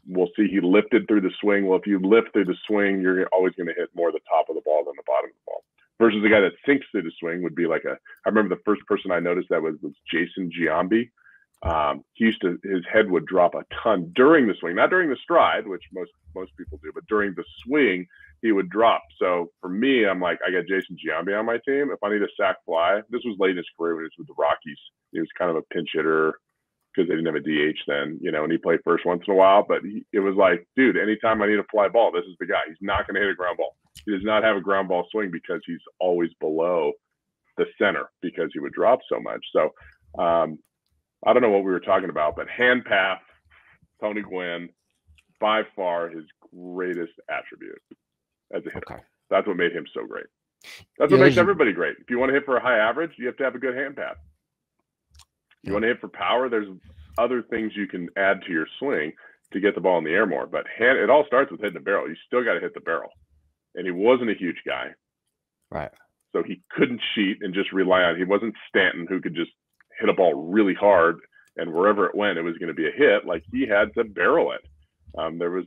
we'll see he lifted through the swing. Well, if you lift through the swing, you're always going to hit more the top of the ball than the bottom of the ball. Versus the guy that sinks through the swing would be like I remember the first person I noticed that was Jason Giambi. His head would drop a ton during the swing, not during the stride, which most people do, but during the swing, he would drop. So for me, I'm like, I got Jason Giambi on my team. If I need a sac fly, this was late in his career when he was with the Rockies. He was kind of a pinch hitter because they didn't have a DH then, and he played first once in a while, but it was like, dude, anytime I need a fly ball, this is the guy. He's not going to hit a ground ball. He does not have a ground ball swing because he's always below the center because he would drop so much. So, I don't know what we were talking about, but hand path, Tony Gwynn, by far his greatest attribute as a hitter. Okay. That's what made him so great. That's what makes everybody great. If you want to hit for a high average, you have to have a good hand path. If you want to hit for power, there's other things you can add to your swing to get the ball in the air more. But it all starts with hitting the barrel. You still got to hit the barrel. And he wasn't a huge guy. Right. So he couldn't cheat and just rely on, he wasn't Stanton who could just hit a ball really hard and wherever it went, it was going to be a hit. Like he had to barrel it. There was,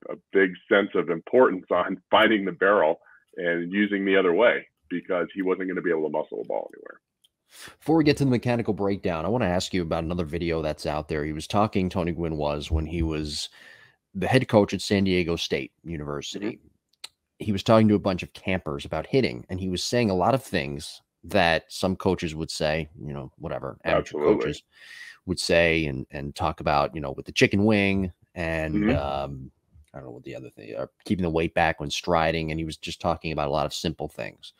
a big sense of importance on finding the barrel and using the other way because he wasn't going to be able to muscle the ball anywhere. Before we get to the mechanical breakdown, I want to ask you about another video that's out there. He was talking, Tony Gwynn was, when he was the head coach at San Diego State University. Mm-hmm. He was talking to a bunch of campers about hitting, and he was saying a lot of things that some coaches would say, whatever, amateur coaches would say and talk about, with the chicken wing and mm-hmm. I don't know what the other thing, keeping the weight back when striding. And he was just talking about a lot of simple things.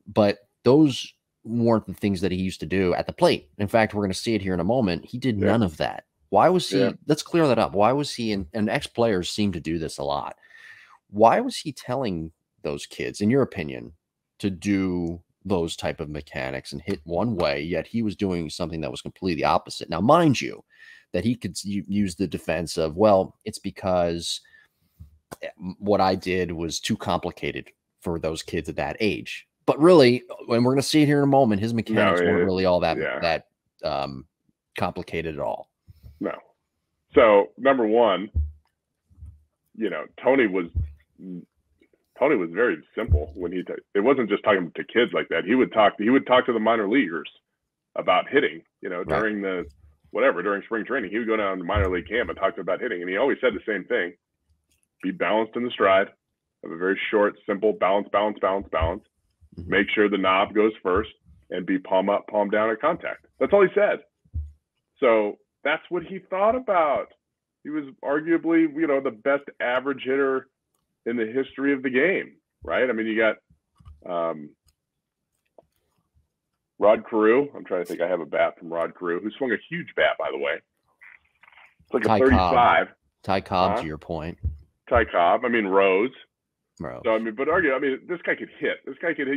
But those weren't the things that he used to do at the plate. In fact, we're going to see it here in a moment. He did none of that. Why was he? Let's clear that up. Why was he? And ex-players seem to do this a lot. Why was he telling those kids, in your opinion, to do those type of mechanics and hit one way, yet he was doing something that was completely opposite? Now, mind you, that he could use the defense of, well, it's because what I did was too complicated for those kids at that age. But really, and we're going to see it here in a moment, his mechanics weren't really all that complicated at all. No. So number one, Tony was very simple when it wasn't just talking to kids like that. He would talk to the minor leaguers about hitting, during during spring training. He would go down to minor league camp and talk to them about hitting. And he always said the same thing: be balanced in the stride, have a very short, simple balance. Mm-hmm. Make sure the knob goes first and be palm up, palm down at contact. That's all he said. So that's what he thought about. He was arguably, the best average hitter in the history of the game, right? I mean, you got Rod Carew. I'm trying to think. I have a bat from Rod Carew, who swung a huge bat, by the way. It's like a 35. Ty Cobb, to your point. Ty Cobb. I mean, Rose. So, this guy could hit.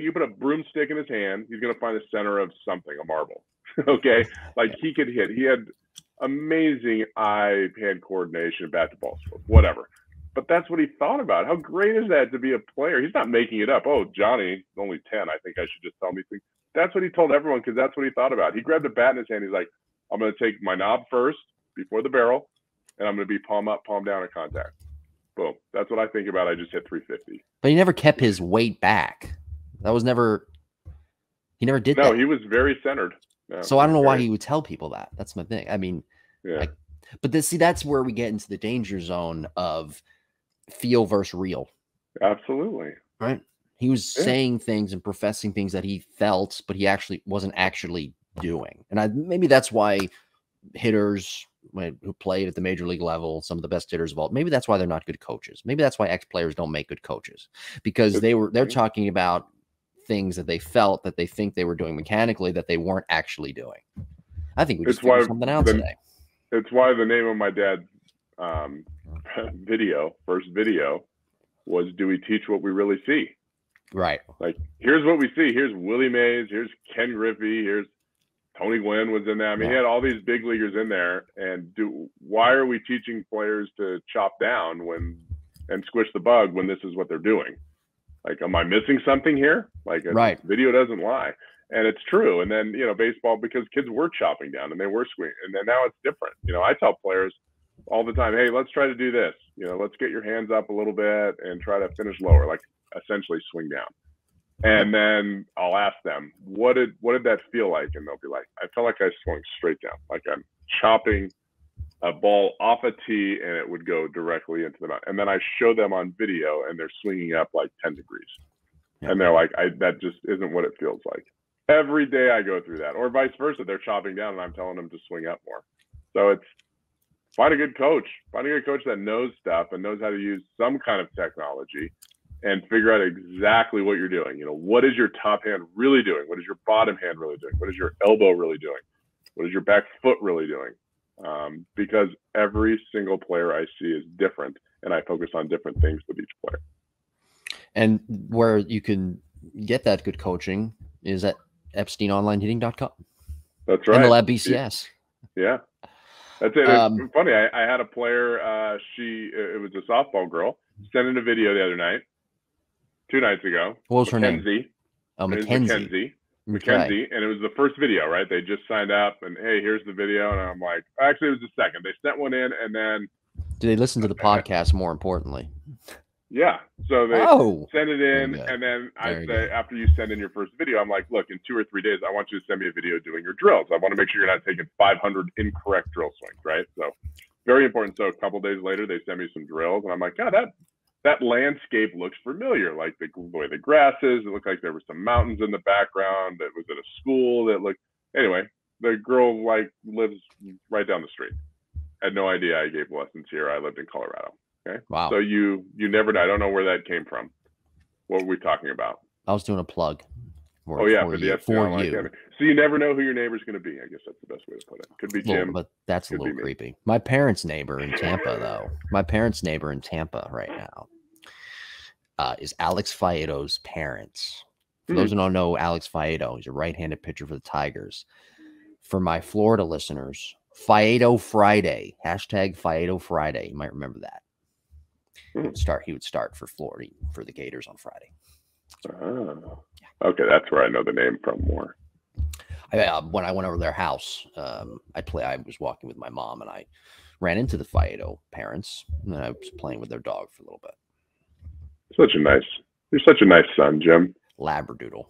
You put a broomstick in his hand, he's going to find the center of something, a marble. Okay? Like, he could hit. He had amazing eye-hand coordination, bat-to-ball stroke, whatever. But that's what he thought about. How great is that to be a player? He's not making it up. Oh, Johnny, only 10. I think I should just tell me things. That's what he told everyone because that's what he thought about. He grabbed a bat in his hand. He's like, I'm going to take my knob first before the barrel, and I'm going to be palm up, palm down at contact. Boom. That's what I think about. I just hit 350. But he never kept his weight back. That was never He never did No, that. he was very centered. No, So I don't know why he would tell people that. That's my thing. I mean, yeah. But that's where we get into the danger zone of feel versus real. Absolutely. Right. He was saying things and professing things that he felt, but he actually wasn't actually doing. And maybe that's why hitters who played at the major league level, some of the best hitters of all, maybe that's why they're not good coaches. Maybe that's why ex-players don't make good coaches, because they're talking about things that they felt that they think they were doing mechanically that they weren't actually doing. I think we just figured something out today. It's why the name of my dad's first video was, "Do we teach what we really see?" Right. Like, here's what we see. Here's Willie Mays. Here's Ken Griffey. Here's Tony Gwynn was in there. I mean, he had all these big leaguers in there. And why are we teaching players to chop down and squish the bug when this is what they're doing? Like, am I missing something here? Like, video doesn't lie. And it's true. And then, baseball, because kids were chopping down and they were swinging. And then now it's different. I tell players all the time, hey, let's try to do this. Let's get your hands up a little bit and try to finish lower, like essentially swing down. And then I'll ask them, what did that feel like? And they'll be like, I felt like I swung straight down, like I'm chopping a ball off a tee and it would go directly into the mountain. And then I show them on video and they're swinging up like 10 degrees. And they're like, that just isn't what it feels like. Every day I go through that, or vice versa. They're chopping down and I'm telling them to swing up more. So it's find a good coach that knows stuff and knows how to use some kind of technology and figure out exactly what you're doing. What is your top hand really doing? What is your bottom hand really doing? What is your elbow really doing? What is your back foot really doing? Because every single player I see is different, and I focus on different things with each player. And where you can get that good coaching is at EpsteinOnlineHitting.com. That's right. And the Lab BCS. Yeah. That's it. It's funny. I had a player, it was a softball girl, sent in a video the other night, 2 nights ago. What was her name? Oh, Mackenzie. Mackenzie. And it was the first video, right? They just signed up and, hey, here's the video. And I'm like, actually, it was the second. They sent one in and then. Did they listen to the podcast more importantly? Yeah. So they send it in. And then I say, after you send in your first video, I'm like, look, in 2 or 3 days, I want you to send me a video doing your drills. I want to make sure you're not taking 500 incorrect drill swings, right? So very important. So a couple days later, they send me some drills. And I'm like, God, that landscape looks familiar. Like the way the grass is. It looked like there were some mountains in the background. It was at a school that looked. Anyway, the girl lives right down the street. Had no idea I gave lessons here. I lived in Colorado. Okay. Wow. So you never know. I don't know where that came from. What were we talking about? I was doing a plug. For you. So you never know who your neighbor's going to be. I guess that's the best way to put it. Could be Jim. But that's a little creepy. My parents' neighbor in Tampa, though. My parents' neighbor in Tampa right now is Alex Faedo's parents. For those who don't know Alex Faedo, he's a right-handed pitcher for the Tigers. For my Florida listeners, Faedo Friday, #Faedo Friday. You might remember that. He would start for Florida for the Gators on Friday. Okay, that's where I know the name from more. When I went over to their house, I was walking with my mom and I ran into the Faedo parents, and I was playing with their dog for a little bit. You're such a nice son, Jim. Labradoodle.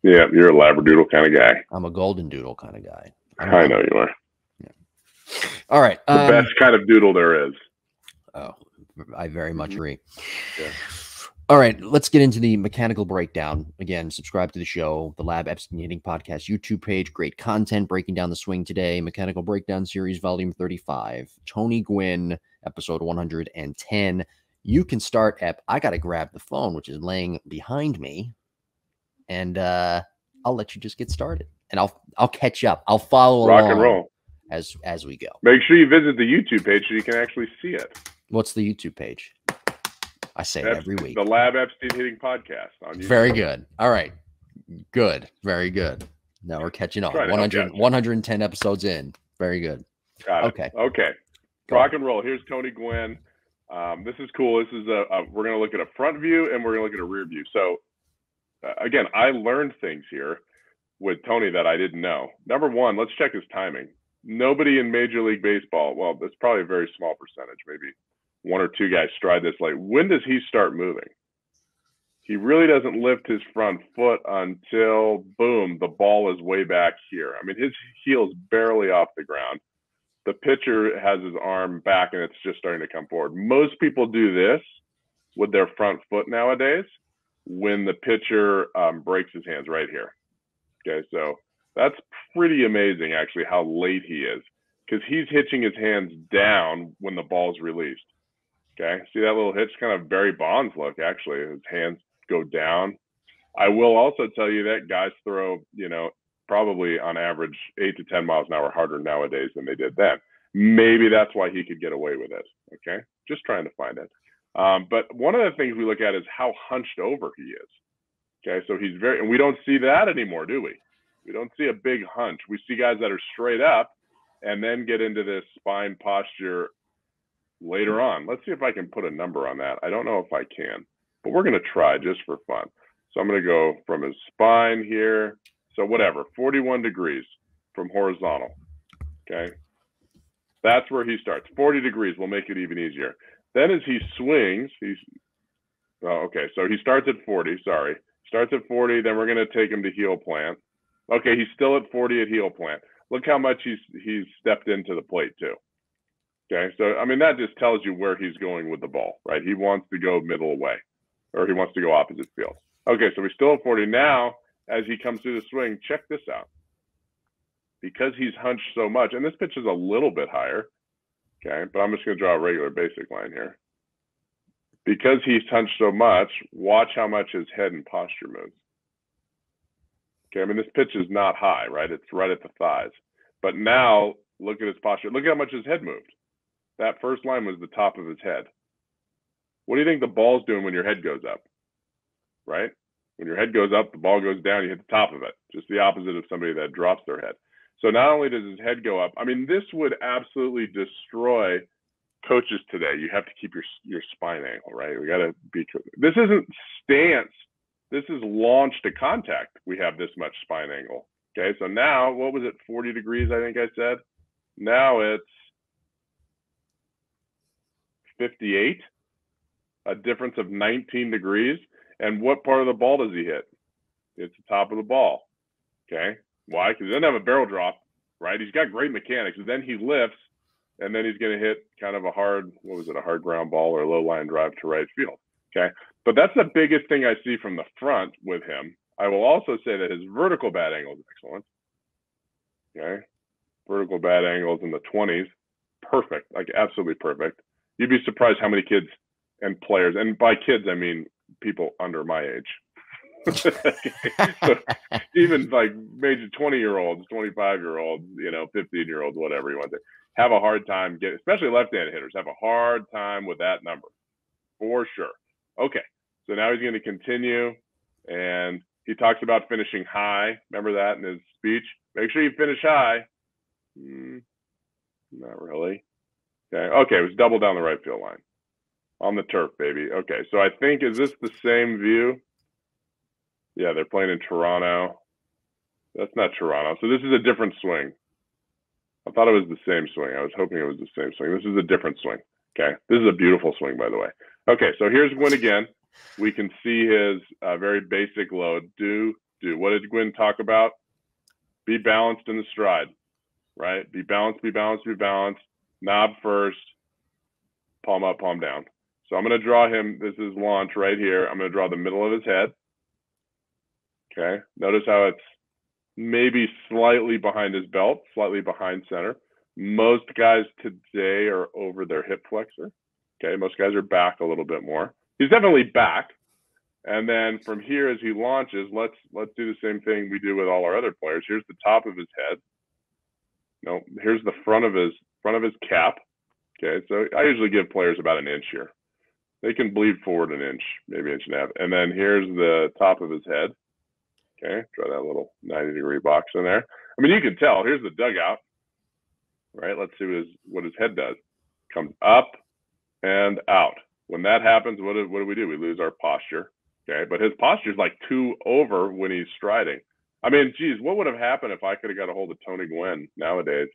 Yeah, you're a Labradoodle kind of guy. I'm a golden doodle kind of guy. I know you are. Yeah. All right. The best kind of doodle there is. Oh, I very much agree. Yeah. All right, let's get into the mechanical breakdown. Again, subscribe to the show, the Lab Epstein Hitting Podcast YouTube page. Great content breaking down the swing today. Mechanical Breakdown Series, Volume 35. Tony Gwynn, Episode 110. You can start I got to grab the phone, which is laying behind me, and I'll let you just get started. And I'll catch up. I'll follow along. Rock and roll. As we go. Make sure you visit the YouTube page so you can actually see it. What's the YouTube page? I say it every week. The Lab Epstein Hitting Podcast on YouTube. Very good. All right. Good. Very good. Now we're catching on. 110 episodes in. Very good. Got it. Okay. Rock and roll. Here's Tony Gwynn. This is cool. This is we're going to look at a front view and we're going to look at a rear view. So again, I learned things here with Tony that I didn't know. Number one, let's check his timing. Nobody in Major League Baseball, well, that's probably a very small percentage, maybe 1 or 2 guys stride this late. When does he start moving? He really doesn't lift his front foot until, boom, the ball is way back here. I mean, his heel's barely off the ground. The pitcher has his arm back and it's just starting to come forward. Most people do this with their front foot nowadays when the pitcher breaks his hands right here. Okay, so that's pretty amazing, actually, how late he is, because he's hitching his hands down when the ball's released. Okay, see that little hitch, kind of Barry Bonds look, actually. His hands go down. I will also tell you that guys throw, probably on average 8 to 10 miles an hour harder nowadays than they did then. Maybe that's why he could get away with it. Okay, just trying to find it. But one of the things we look at is how hunched over he is. Okay, so he's and we don't see that anymore, do we? We don't see a big hunch. We see guys that are straight up and then get into this spine posture later on. Let's see if I can put a number on that. I don't know if I can, but we're going to try just for fun. So I'm going to go from his spine here. So whatever, 41 degrees from horizontal. Okay, that's where he starts. 40 degrees will make it even easier. Then as he swings, so he starts at 40, sorry. Starts at 40, then we're going to take him to heel plant. Okay, he's still at 40 at heel plant. Look how much he's stepped into the plate too. Okay, so I mean, that just tells you where he's going with the ball, right? He wants to go middle away, or he wants to go opposite field. Okay, so he's still at 40. Now, as he comes through the swing, check this out. Because he's hunched so much, and this pitch is a little bit higher, okay, but I'm just going to draw a regular basic line here. Because he's hunched so much, watch how much his head and posture moves. Okay, I mean, this pitch is not high, right? It's right at the thighs. But now, look at his posture. Look at how much his head moved. That first line was the top of his head. What do you think the ball's doing when your head goes up, right? When your head goes up, the ball goes down, you hit the top of it. Just the opposite of somebody that drops their head. So not only does his head go up, I mean, this would absolutely destroy coaches today. You have to keep your spine angle, right? We got to be, this isn't stance. This is launch to contact. We have this much spine angle. Okay, so now, what was it, 40 degrees, I think I said? Now it's 58, a difference of 19 degrees. And what part of the ball does he hit? It's the top of the ball. Okay, why? Because he doesn't have a barrel drop, right? He's got great mechanics. And then he lifts, and then he's going to hit kind of a hard, a hard ground ball or a low line drive to right field. Okay, but that's the biggest thing I see from the front with him. I will also say that his vertical bat angle is excellent. Okay, vertical bat angles in the 20s, perfect, like absolutely perfect. You'd be surprised how many kids and players, and by kids I mean people under my age. So even like maybe 20-year-olds, 25-year-olds, 15-year-olds, whatever you want to say, have a hard time getting, especially left-handed hitters, have a hard time with that number for sure. Okay, so now he's going to continue, and he talks about finishing high. Remember that in his speech? Make sure you finish high. Not really. Okay, it was double down the right field line on the turf, baby. Okay, so I think, is this the same view? Yeah, they're playing in Toronto. That's not Toronto. So this is a different swing. I thought it was the same swing. I was hoping it was the same swing. This is a different swing. Okay, this is a beautiful swing, by the way. Okay, so here's Gwynn again. We can see his very basic load. What did Gwynn talk about? Be balanced in the stride, right? Be balanced, be balanced, be balanced. Knob first, palm up, palm down. So I'm going to draw him. This is launch right here. I'm going to draw the middle of his head. Okay, notice how it's maybe slightly behind his belt, slightly behind center. Most guys today are over their hip flexor. Okay, most guys are back a little bit more. He's definitely back. And then from here, as he launches, let's do the same thing we do with all our other players. Here's the top of his head. No, here's the front of his cap. Okay, so I usually give players about an inch here. They can bleed forward an inch, maybe an inch and a half. And then here's the top of his head. Okay, draw that little 90-degree box in there. I mean, you can tell. Here's the dugout, right? Let's see what his head does. Comes up and out. When that happens, what do we do? We lose our posture. Okay, but his posture is like 2 over when he's striding. I mean, geez, what would have happened if I could have got a hold of Tony Gwynn nowadays?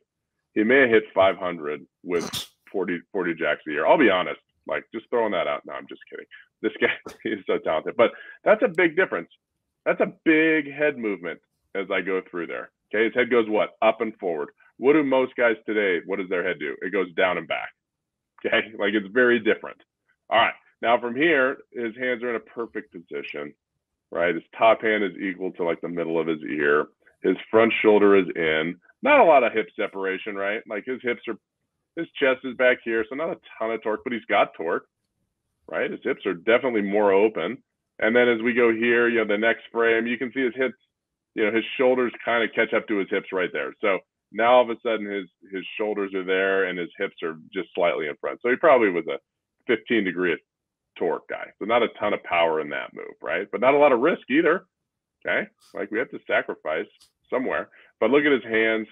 He may have hit 500 with 40 jacks a year. I'll be honest. Like, just throwing that out. No, I'm just kidding. This guy is so talented. But that's a big difference. That's a big head movement as I go through there. Okay, his head goes what? Up and forward. What do most guys today, what does their head do? It goes down and back. Okay, like it's very different. All right, now from here, his hands are in a perfect position, right? His top hand is equal to like the middle of his ear. His front shoulder is in. Not a lot of hip separation, right? Like his chest is back here, so not a ton of torque, but he's got torque, right? His hips are definitely more open. And then as we go here, the next frame, you can see his hips, his shoulders kind of catch up to his hips right there. So now all of a sudden his shoulders are there and his hips are just slightly in front. So he probably was a 15-degree torque guy. So not a ton of power in that move, right? But not a lot of risk either. Okay. Like we have to sacrifice somewhere. But look at his hands,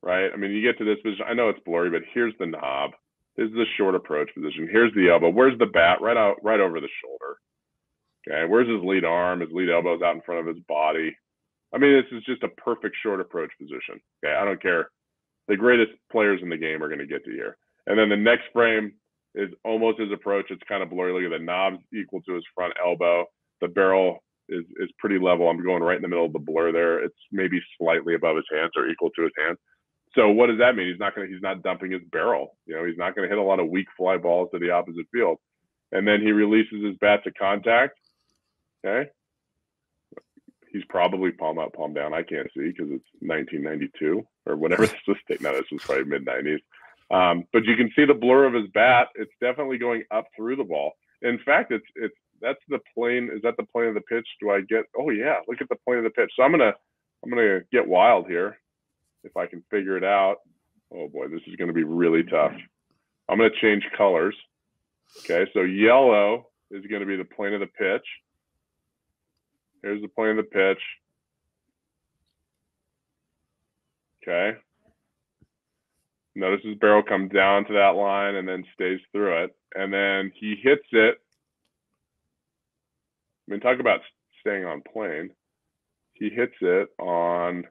right? I mean, you get to this position. I know it's blurry, but here's the knob. This is the short approach position. Here's the elbow. Where's the bat? Right over the shoulder. Okay. Where's his lead arm? His lead elbow is out in front of his body. I mean, this is just a perfect short approach position. Okay, I don't care. The greatest players in the game are going to get to here. And then the next frame is almost his approach. It's kind of blurry. Look at the knob's equal to his front elbow. The barrel is pretty level. I'm going right in the middle of the blur there. It's maybe slightly above his hands or equal to his hands. So what does that mean? He's not dumping his barrel. He's not going to hit a lot of weak fly balls to the opposite field. And then he releases his bat to contact. Okay. He's probably palm up, palm down. I can't see because it's 1992 or whatever this was. No, this was probably mid-90s. But you can see the blur of his bat. It's definitely going up through the ball. In fact, that's the plane. Is that the plane of the pitch? Do I get? Oh yeah, look at the plane of the pitch. So I'm gonna get wild here if I can figure it out. Oh boy, this is gonna be really tough. I'm gonna change colors. Okay, so yellow is gonna be the plane of the pitch. Here's the plane of the pitch. Okay. Notice his barrel comes down to that line and then stays through it. And then he hits it. I mean, talk about staying on plane. He hits it on,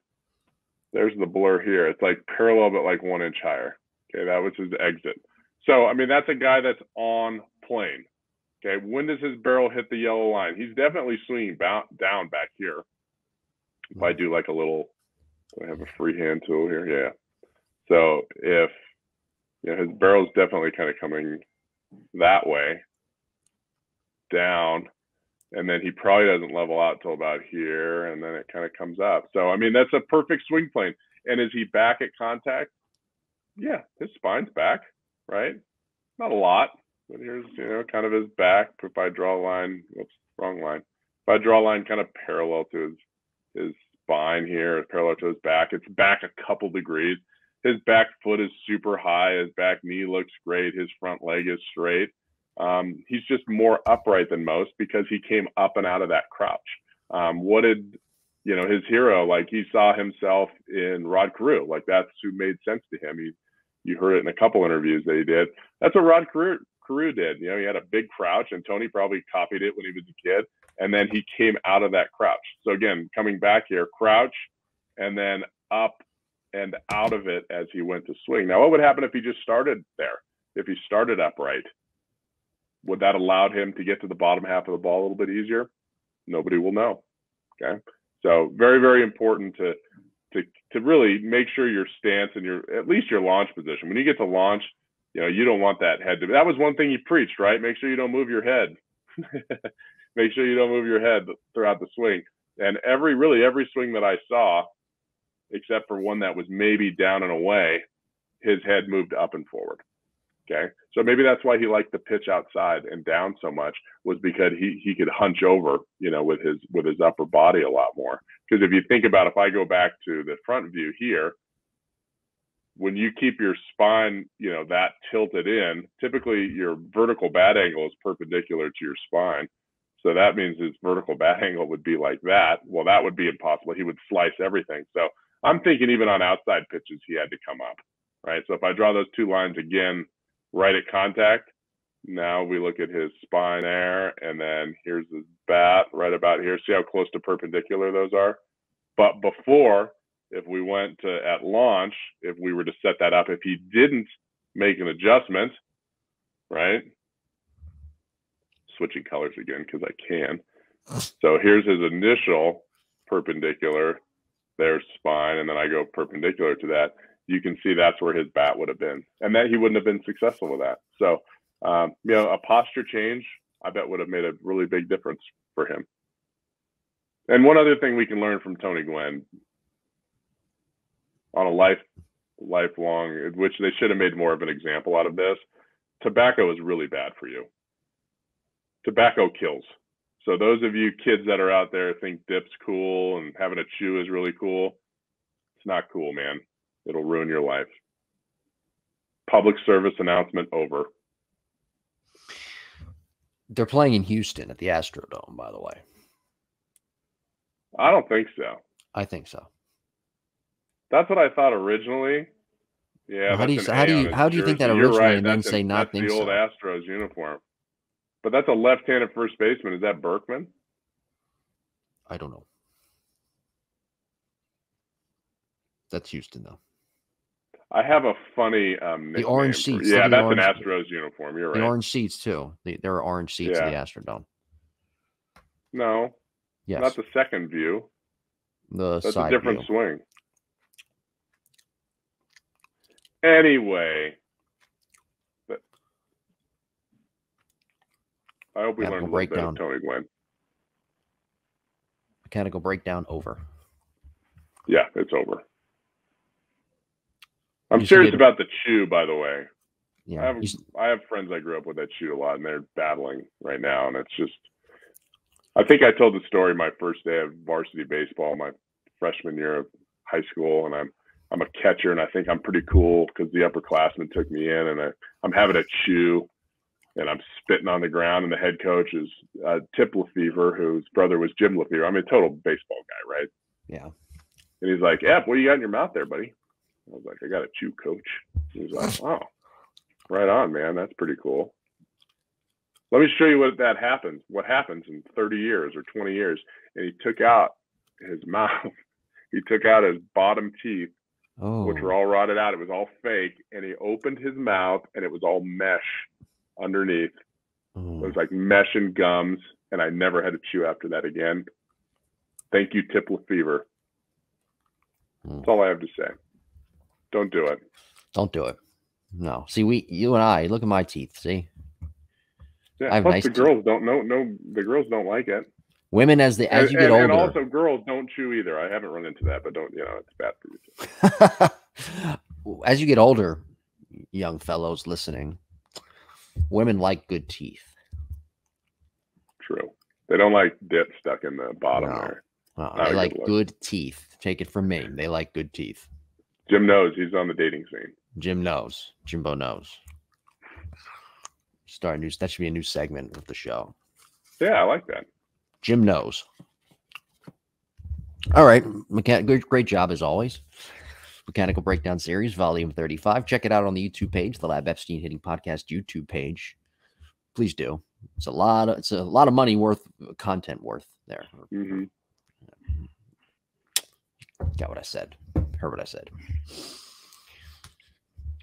there's the blur here. It's like parallel, but like 1 inch higher. Okay, that was his exit. So, I mean, that's a guy that's on plane. Okay, when does his barrel hit the yellow line? He's definitely swinging down back here. If I do like a little, I have a freehand tool here. Yeah. So if his barrel's definitely kind of coming that way, down, and then he probably doesn't level out till about here, and then it kind of comes up. So, I mean, that's a perfect swing plane. And is he back at contact? Yeah, his spine's back, right? Not a lot. But here's, kind of his back. If I draw a line, whoops, wrong line. If I draw a line kind of parallel to his spine here, parallel to his back, it's back a couple degrees. His back foot is super high. His back knee looks great. His front leg is straight. He's just more upright than most because he came up and out of that crouch. What did, his hero, like he saw himself in Rod Carew. Like that's who made sense to him. You heard it in a couple interviews that he did. That's what Rod Carew did. He had a big crouch, and Tony probably copied it when he was a kid, and then he came out of that crouch. So again, coming back here, crouch, and then up and out of it as he went to swing. Now, what would happen if he just started there? If he started upright, would that allow him to get to the bottom half of the ball a little bit easier? Nobody will know. Okay, so very, very important to really make sure your stance and at least your launch position. When you get to launch, you don't want that head to. That was one thing you preached, right? Make sure you don't move your head. Make sure you don't move your head throughout the swing. And every swing that I saw, except for one that was maybe down and away, his head moved up and forward. Okay, so maybe that's why he liked the pitch outside and down so much, was because he could hunch over, with his upper body a lot more. Because if you think about, if I go back to the front view here, when you keep your spine, that tilted in, typically your vertical bat angle is perpendicular to your spine. So that means his vertical bat angle would be like that. Well, that would be impossible. He would slice everything. So I'm thinking even on outside pitches, he had to come up, right? So if I draw those two lines again, right at contact, now we look at his spine there, and then here's his bat right about here. See how close to perpendicular those are? But before, if we went to at launch, if we were to set that up, if he didn't make an adjustment, right? switching colors again because I can. So here's his initial perpendicular. There's spine, and then I go perpendicular to that. You can see that's where his bat would have been, and that he wouldn't have been successful with that. So, you know, a posture change, I bet would have made a really big difference for him. And one other thing we can learn from Tony Gwynn on a lifelong, which they should have made more of an example out of this, tobacco is really bad for you. Tobacco kills. So those of you kids that are out there think dip's cool and having a chew is really cool. It's not cool, man. It'll ruin your life. Public service announcement over. They're playing in Houston at the Astrodome, by the way. I don't think so. I think so. That's what I thought originally. Yeah. Well, how do you think that originally, right, and then say not think so? That's the old Astros uniform. But that's a left-handed first baseman. Is that Berkman? I don't know. That's Houston, though. I have a funny the orange seats. Yeah, that's an Astros uniform. You're right. The orange seats too. There are orange seats in the Astrodome. No. Yes. Not the second view. That's side a different view. swing. Anyway, I hope we learned a little bit of Tony Gwynn. Mechanical breakdown over. Yeah, it's over. I'm serious about the chew, by the way. Yeah, I have friends I grew up with that chew a lot, and they're battling right now. And it's just, I think I told the story my first day of varsity baseball, my freshman year of high school, and I'm a catcher, and I think I'm pretty cool because the upperclassmen took me in, and I'm having a chew, and I'm spitting on the ground, and the head coach is Tip Lefevre, whose brother was Jim Lefevre. I mean, total baseball guy, right? Yeah. And he's like, "What do you got in your mouth there, buddy?" I was like, "I got a chew, coach." He's like, "Oh, right on, man. That's pretty cool. Let me show you what happens in 30 years or 20 years." And he took out his mouth. He took out his bottom teeth, which were all rotted out. It was all fake. And he opened his mouth, and it was all mesh underneath. It was like mesh and gums. And I never had to chew after that again. Thank you, Tip Lefevre. That's all I have to say. Don't do it. Don't do it. No. See, you and I, look at my teeth. See? Yeah. Plus, the girls don't know. No, the girls don't like it. Women, as you get older, and also girls don't chew either. I haven't run into that, but don't. It's bad for you. As you get older, young fellows listening, women like good teeth. True. They don't like dip stuck in the bottom there. No, they like good teeth. Take it from me. They like good teeth. Jim knows. He's on the dating scene. Jim knows. Jimbo knows. That should be a new segment of the show. Yeah, I like that. Jim knows. All right. Great job as always. Mechanical Breakdown Series, Volume 35. Check it out on the YouTube page, the Lab Epstein Hitting Podcast YouTube page. Please do. It's a lot of money content worth there. Mm-hmm. Got what I said. Heard what I said.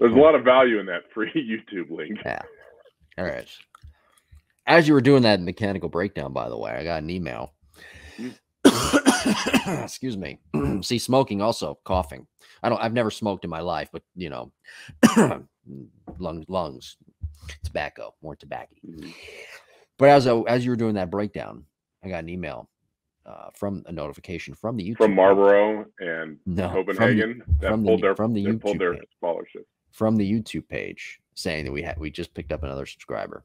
There's a lot of value in that free YouTube link. Yeah. All right. As you were doing that mechanical breakdown, by the way, I got an email. Excuse me. See, smoking also, coughing. I've never smoked in my life, but lungs, tobacco, more tobacco. Mm-hmm. But as you were doing that breakdown, I got an email from a notification from the YouTube from Marlboro and Copenhagen from the YouTube scholarship from the YouTube page saying that we just picked up another subscriber.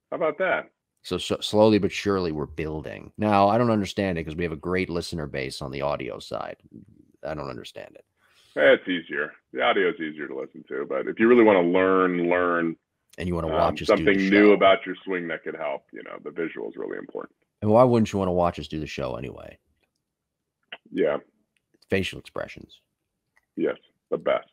How about that? So slowly but surely we're building. Now I don't understand it because we have a great listener base on the audio side. I don't understand it. It's easier. The audio is easier to listen to, but if you really want to learn, and you want to watch us something new about your swing that could help, the visual is really important. And why wouldn't you want to watch us do the show anyway? Yeah. Facial expressions. Yes, the best.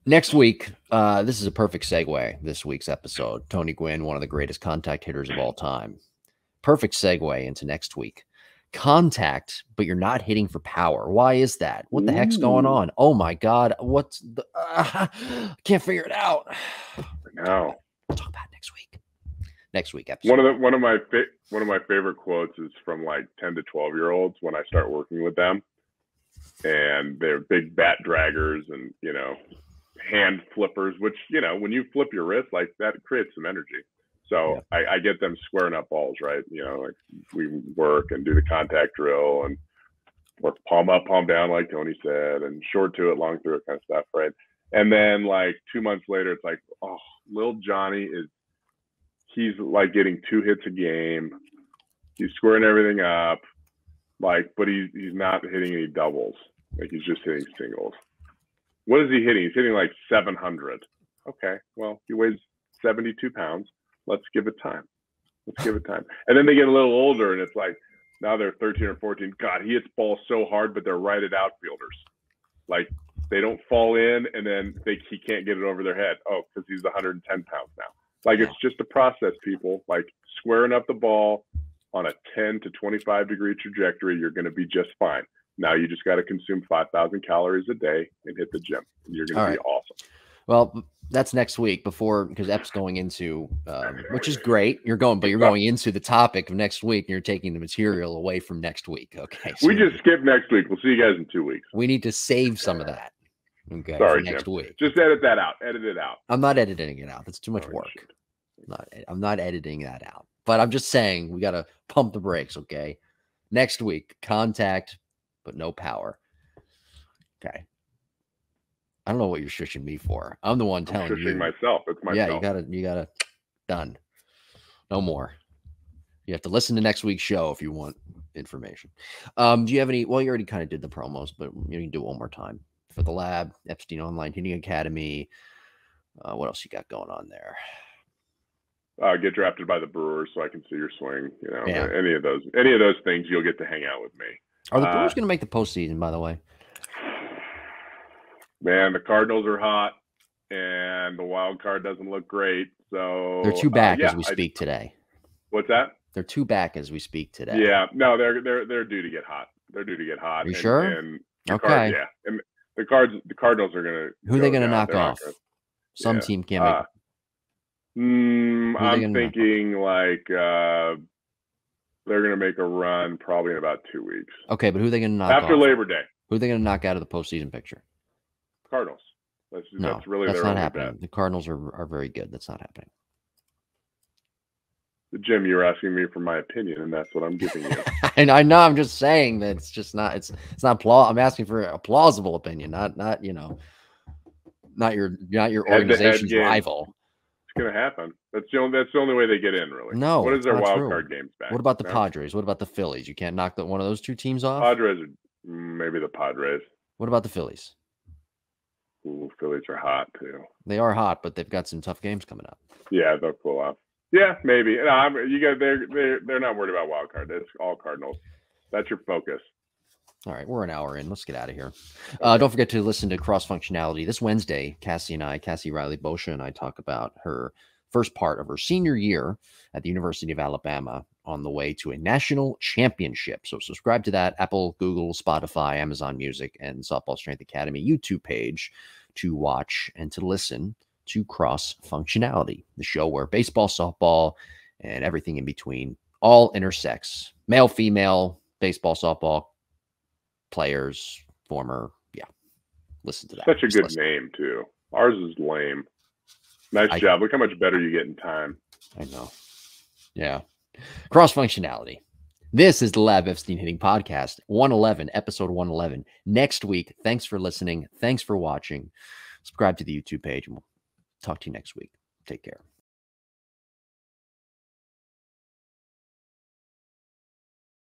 Next week, this is a perfect segue, this week's episode. Tony Gwynn, one of the greatest contact hitters of all time. Perfect segue into next week. Contact, but you're not hitting for power. Why is that? What the heck's going on? Oh my God. What's the... can't figure it out. No. We'll talk about it next week. next week episode. One of my favorite quotes is from like 10 to 12-year-olds when I start working with them, and they're big bat draggers and hand flippers, which when you flip your wrist, like that creates some energy. So yeah. I get them squaring up balls, right? Like we work and do the contact drill and work palm up, palm down, like Tony said, and short to it, long through it kind of stuff, right? And then like 2 months later, it's like, oh, little Johnny he's like getting 2 hits a game. He's squaring everything up, like, but he's not hitting any doubles. Like he's just hitting singles. What is he hitting? He's hitting like 700. Okay, well, he weighs 72 pounds. Let's give it time. And then they get a little older, and it's like, now they're 13 or 14. God, he hits balls so hard, but they're righted outfielders. Like, they don't fall in, and then he can't get it over their head. Oh, because he's 110 pounds now. Like, it's just a process, people. Like, squaring up the ball on a 10 to 25-degree trajectory, you're going to be just fine. Now you just got to consume 5,000 calories a day and hit the gym. And you're going to be awesome. Well, that's next week because Ep's going into, which is great. You're going into the topic of next week, and you're taking the material away from next week. Okay. So we just skip next week. We'll see you guys in 2 weeks. We need to save some of that. Okay. Sorry, next week. Just edit that out. Edit it out. I'm not editing it out. That's too much work. I'm not editing that out. But I'm just saying we got to pump the brakes. Okay. Next week, contact, but no power. Okay. I don't know what you're shushing me for. I'm the one telling you. Myself. It's myself. Yeah, you gotta done. No more. You have to listen to next week's show if you want information. Do you have any? Well, you already kind of did the promos, but you can do it one more time for the lab, Epstein Online Hitting Academy. What else you got going on there? Get drafted by the Brewers so I can see your swing. Any of those things, you'll get to hang out with me. Are the Brewers going to make the postseason? By the way. Man, the Cardinals are hot, and the wild card doesn't look great. So they're 2 back as we speak today. What's that? They're 2 back as we speak today. Yeah, no, they're due to get hot. They're due to get hot. Are you sure? And okay. And the Cardinals are gonna. Who are they gonna knock off? Some team can't make it. I'm thinking like they're gonna make a run probably in about 2 weeks. Okay, but who are they gonna knock after off? Labor Day? Who are they gonna knock out of the postseason picture? Cardinals. That's not happening. The Cardinals are very good. That's not happening. Jim, you were asking me for my opinion, and that's what I'm giving you. And I know. I'm just saying that it's just not. It's not I'm asking for a plausible opinion, not your organization's rival. It's gonna happen. That's the only way they get in, really. No. What is their wild card games back? What about the Padres? What about the Phillies? You can't knock one of those 2 teams off. Padres, maybe the Padres. What about the Phillies? Ooh, Phillies are hot too. They are hot, but they've got some tough games coming up. Yeah, they'll pull off. Yeah, maybe. No, they're not worried about wild card. It's all Cardinals. That's your focus. All right, we're an hour in. Let's get out of here. Don't forget to listen to Cross Functionality this Wednesday. Cassie Riley Boscia and I talk about her first part of her senior year at the University of Alabama on the way to a national championship. So subscribe to that Apple, Google, Spotify, Amazon Music, and Softball Strength Academy YouTube page to watch and to listen to Cross Functionality, the show where baseball, softball, and everything in between all intersects. Male, female, baseball, softball players, former, listen to that. Such a good name, too. Ours is lame. Nice job. Look how much better you get in time. I know. Yeah. Cross Functionality. This is the Lab Epstein Hitting Podcast, 111, episode 111. Next week. Thanks for listening. Thanks for watching. Subscribe to the YouTube page, and we'll talk to you next week. Take care.